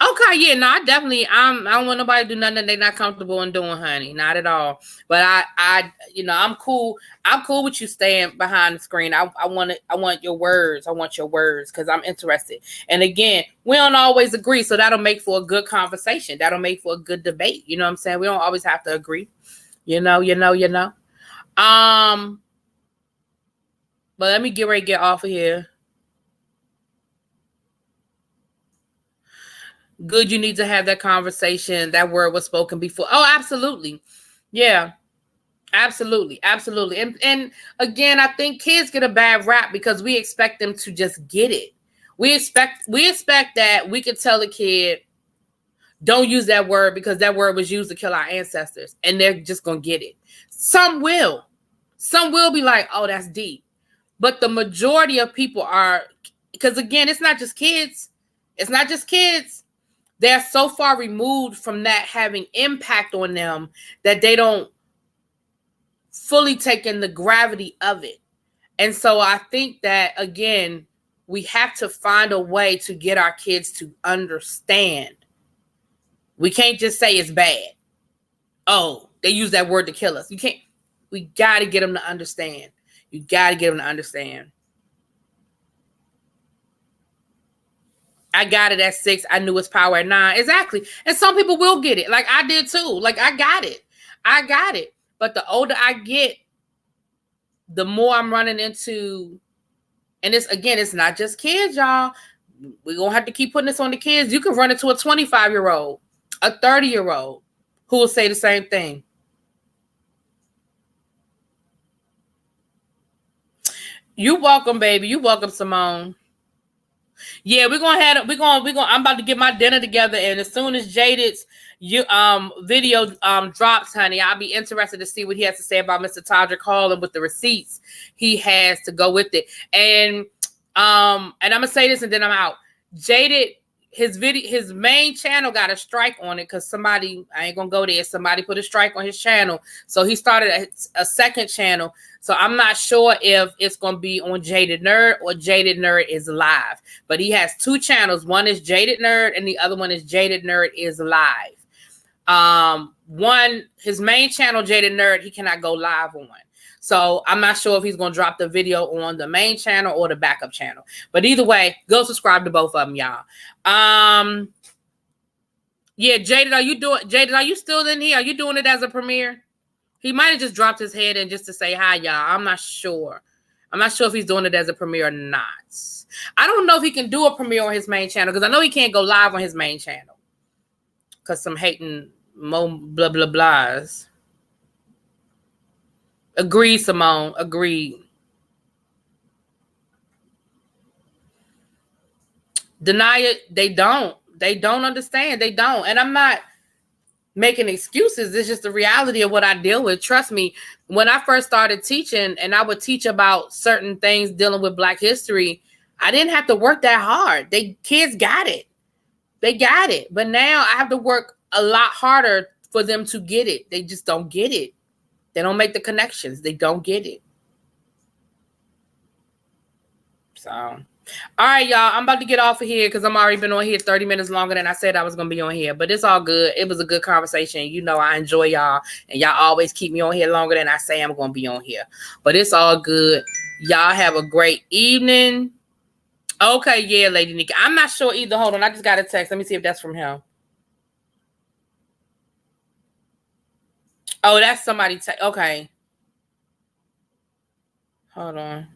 Okay, yeah, no, I definitely, I don't want nobody to do nothing that they're not comfortable in doing, honey. Not at all. But I'm cool. I'm cool with you staying behind the screen. I want your words. I want your words because I'm interested. And again, we don't always agree, so that'll make for a good conversation. That'll make for a good debate. You know what I'm saying? We don't always have to agree. But let me get off of here. Good, you need to have that conversation. That word was spoken before. Oh, absolutely. Yeah, absolutely. Absolutely. And again, I think kids get a bad rap because we expect them to just get it. We expect that we could tell a kid, don't use that word because that word was used to kill our ancestors. And they're just going to get it. Some will be like, oh, that's deep. But the majority of people are, because again, it's not just kids. They're so far removed from that having impact on them that they don't fully take in the gravity of it. And so I think that, again, we have to find a way to get our kids to understand. We can't just say it's bad. Oh, they use that word to kill us. We got to get them to understand. You got to get them to understand. I got it at 6. I knew its power at 9. Exactly. And some people will get it. Like I did too. Like I got it. But the older I get, the more I'm running into, and it's not just kids, y'all. We're going to have to keep putting this on the kids. You can run into a 25-year-old, a 30-year-old who will say the same thing. You welcome, baby. You welcome, Simone. Yeah, I'm about to get my dinner together, and as soon as Jaded's video drops, honey, I'll be interested to see what he has to say about Mr. Todrick Hall and with the receipts he has to go with it. And I'm gonna say this and then I'm out. Jaded, his main channel got a strike on it because somebody, I ain't gonna go there, somebody put a strike on his channel. So he started a second channel. So I'm not sure if it's gonna be on Jaded Nerd or Jaded Nerd is Live. But he has two channels. One is Jaded Nerd and the other one is Jaded Nerd is Live. His main channel, Jaded Nerd, he cannot go live on. So I'm not sure if he's going to drop the video on the main channel or the backup channel. But either way, go subscribe to both of them, y'all. Yeah, Jaded, are you still in here? Are you doing it as a premiere? He might have just dropped his head in just to say hi, y'all. I'm not sure. I'm not sure if he's doing it as a premiere or not. I don't know if he can do a premiere on his main channel because I know he can't go live on his main channel. Because some hating blah, blah, blahs. Agreed, Simone. Agreed. Deny it. They don't. They don't understand. They don't. And I'm not making excuses. It's just the reality of what I deal with. Trust me, when I first started teaching and I would teach about certain things dealing with Black history, I didn't have to work that hard. Kids got it. They got it. But now I have to work a lot harder for them to get it. They just don't get it. They don't make the connections. They don't get it. So, all right, y'all. I'm about to get off of here because I'm already been on here 30 minutes longer than I said I was going to be on here. But it's all good. It was a good conversation. You know I enjoy y'all. And y'all always keep me on here longer than I say I'm going to be on here. But it's all good. Y'all have a great evening. Okay, yeah, Lady Nikki. I'm not sure either. Hold on. I just got a text. Let me see if that's from him. Oh, that's somebody. Okay. Hold on.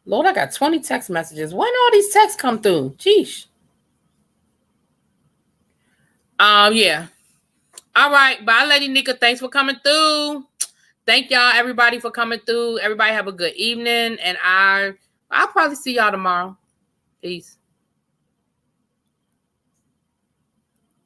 Lord, I got 20 text messages. When all these texts come through? Jeez. Yeah. All right. Bye, Lady Nika. Thanks for coming through. Thank y'all, everybody, for coming through. Everybody have a good evening. And I'll probably see y'all tomorrow. Peace.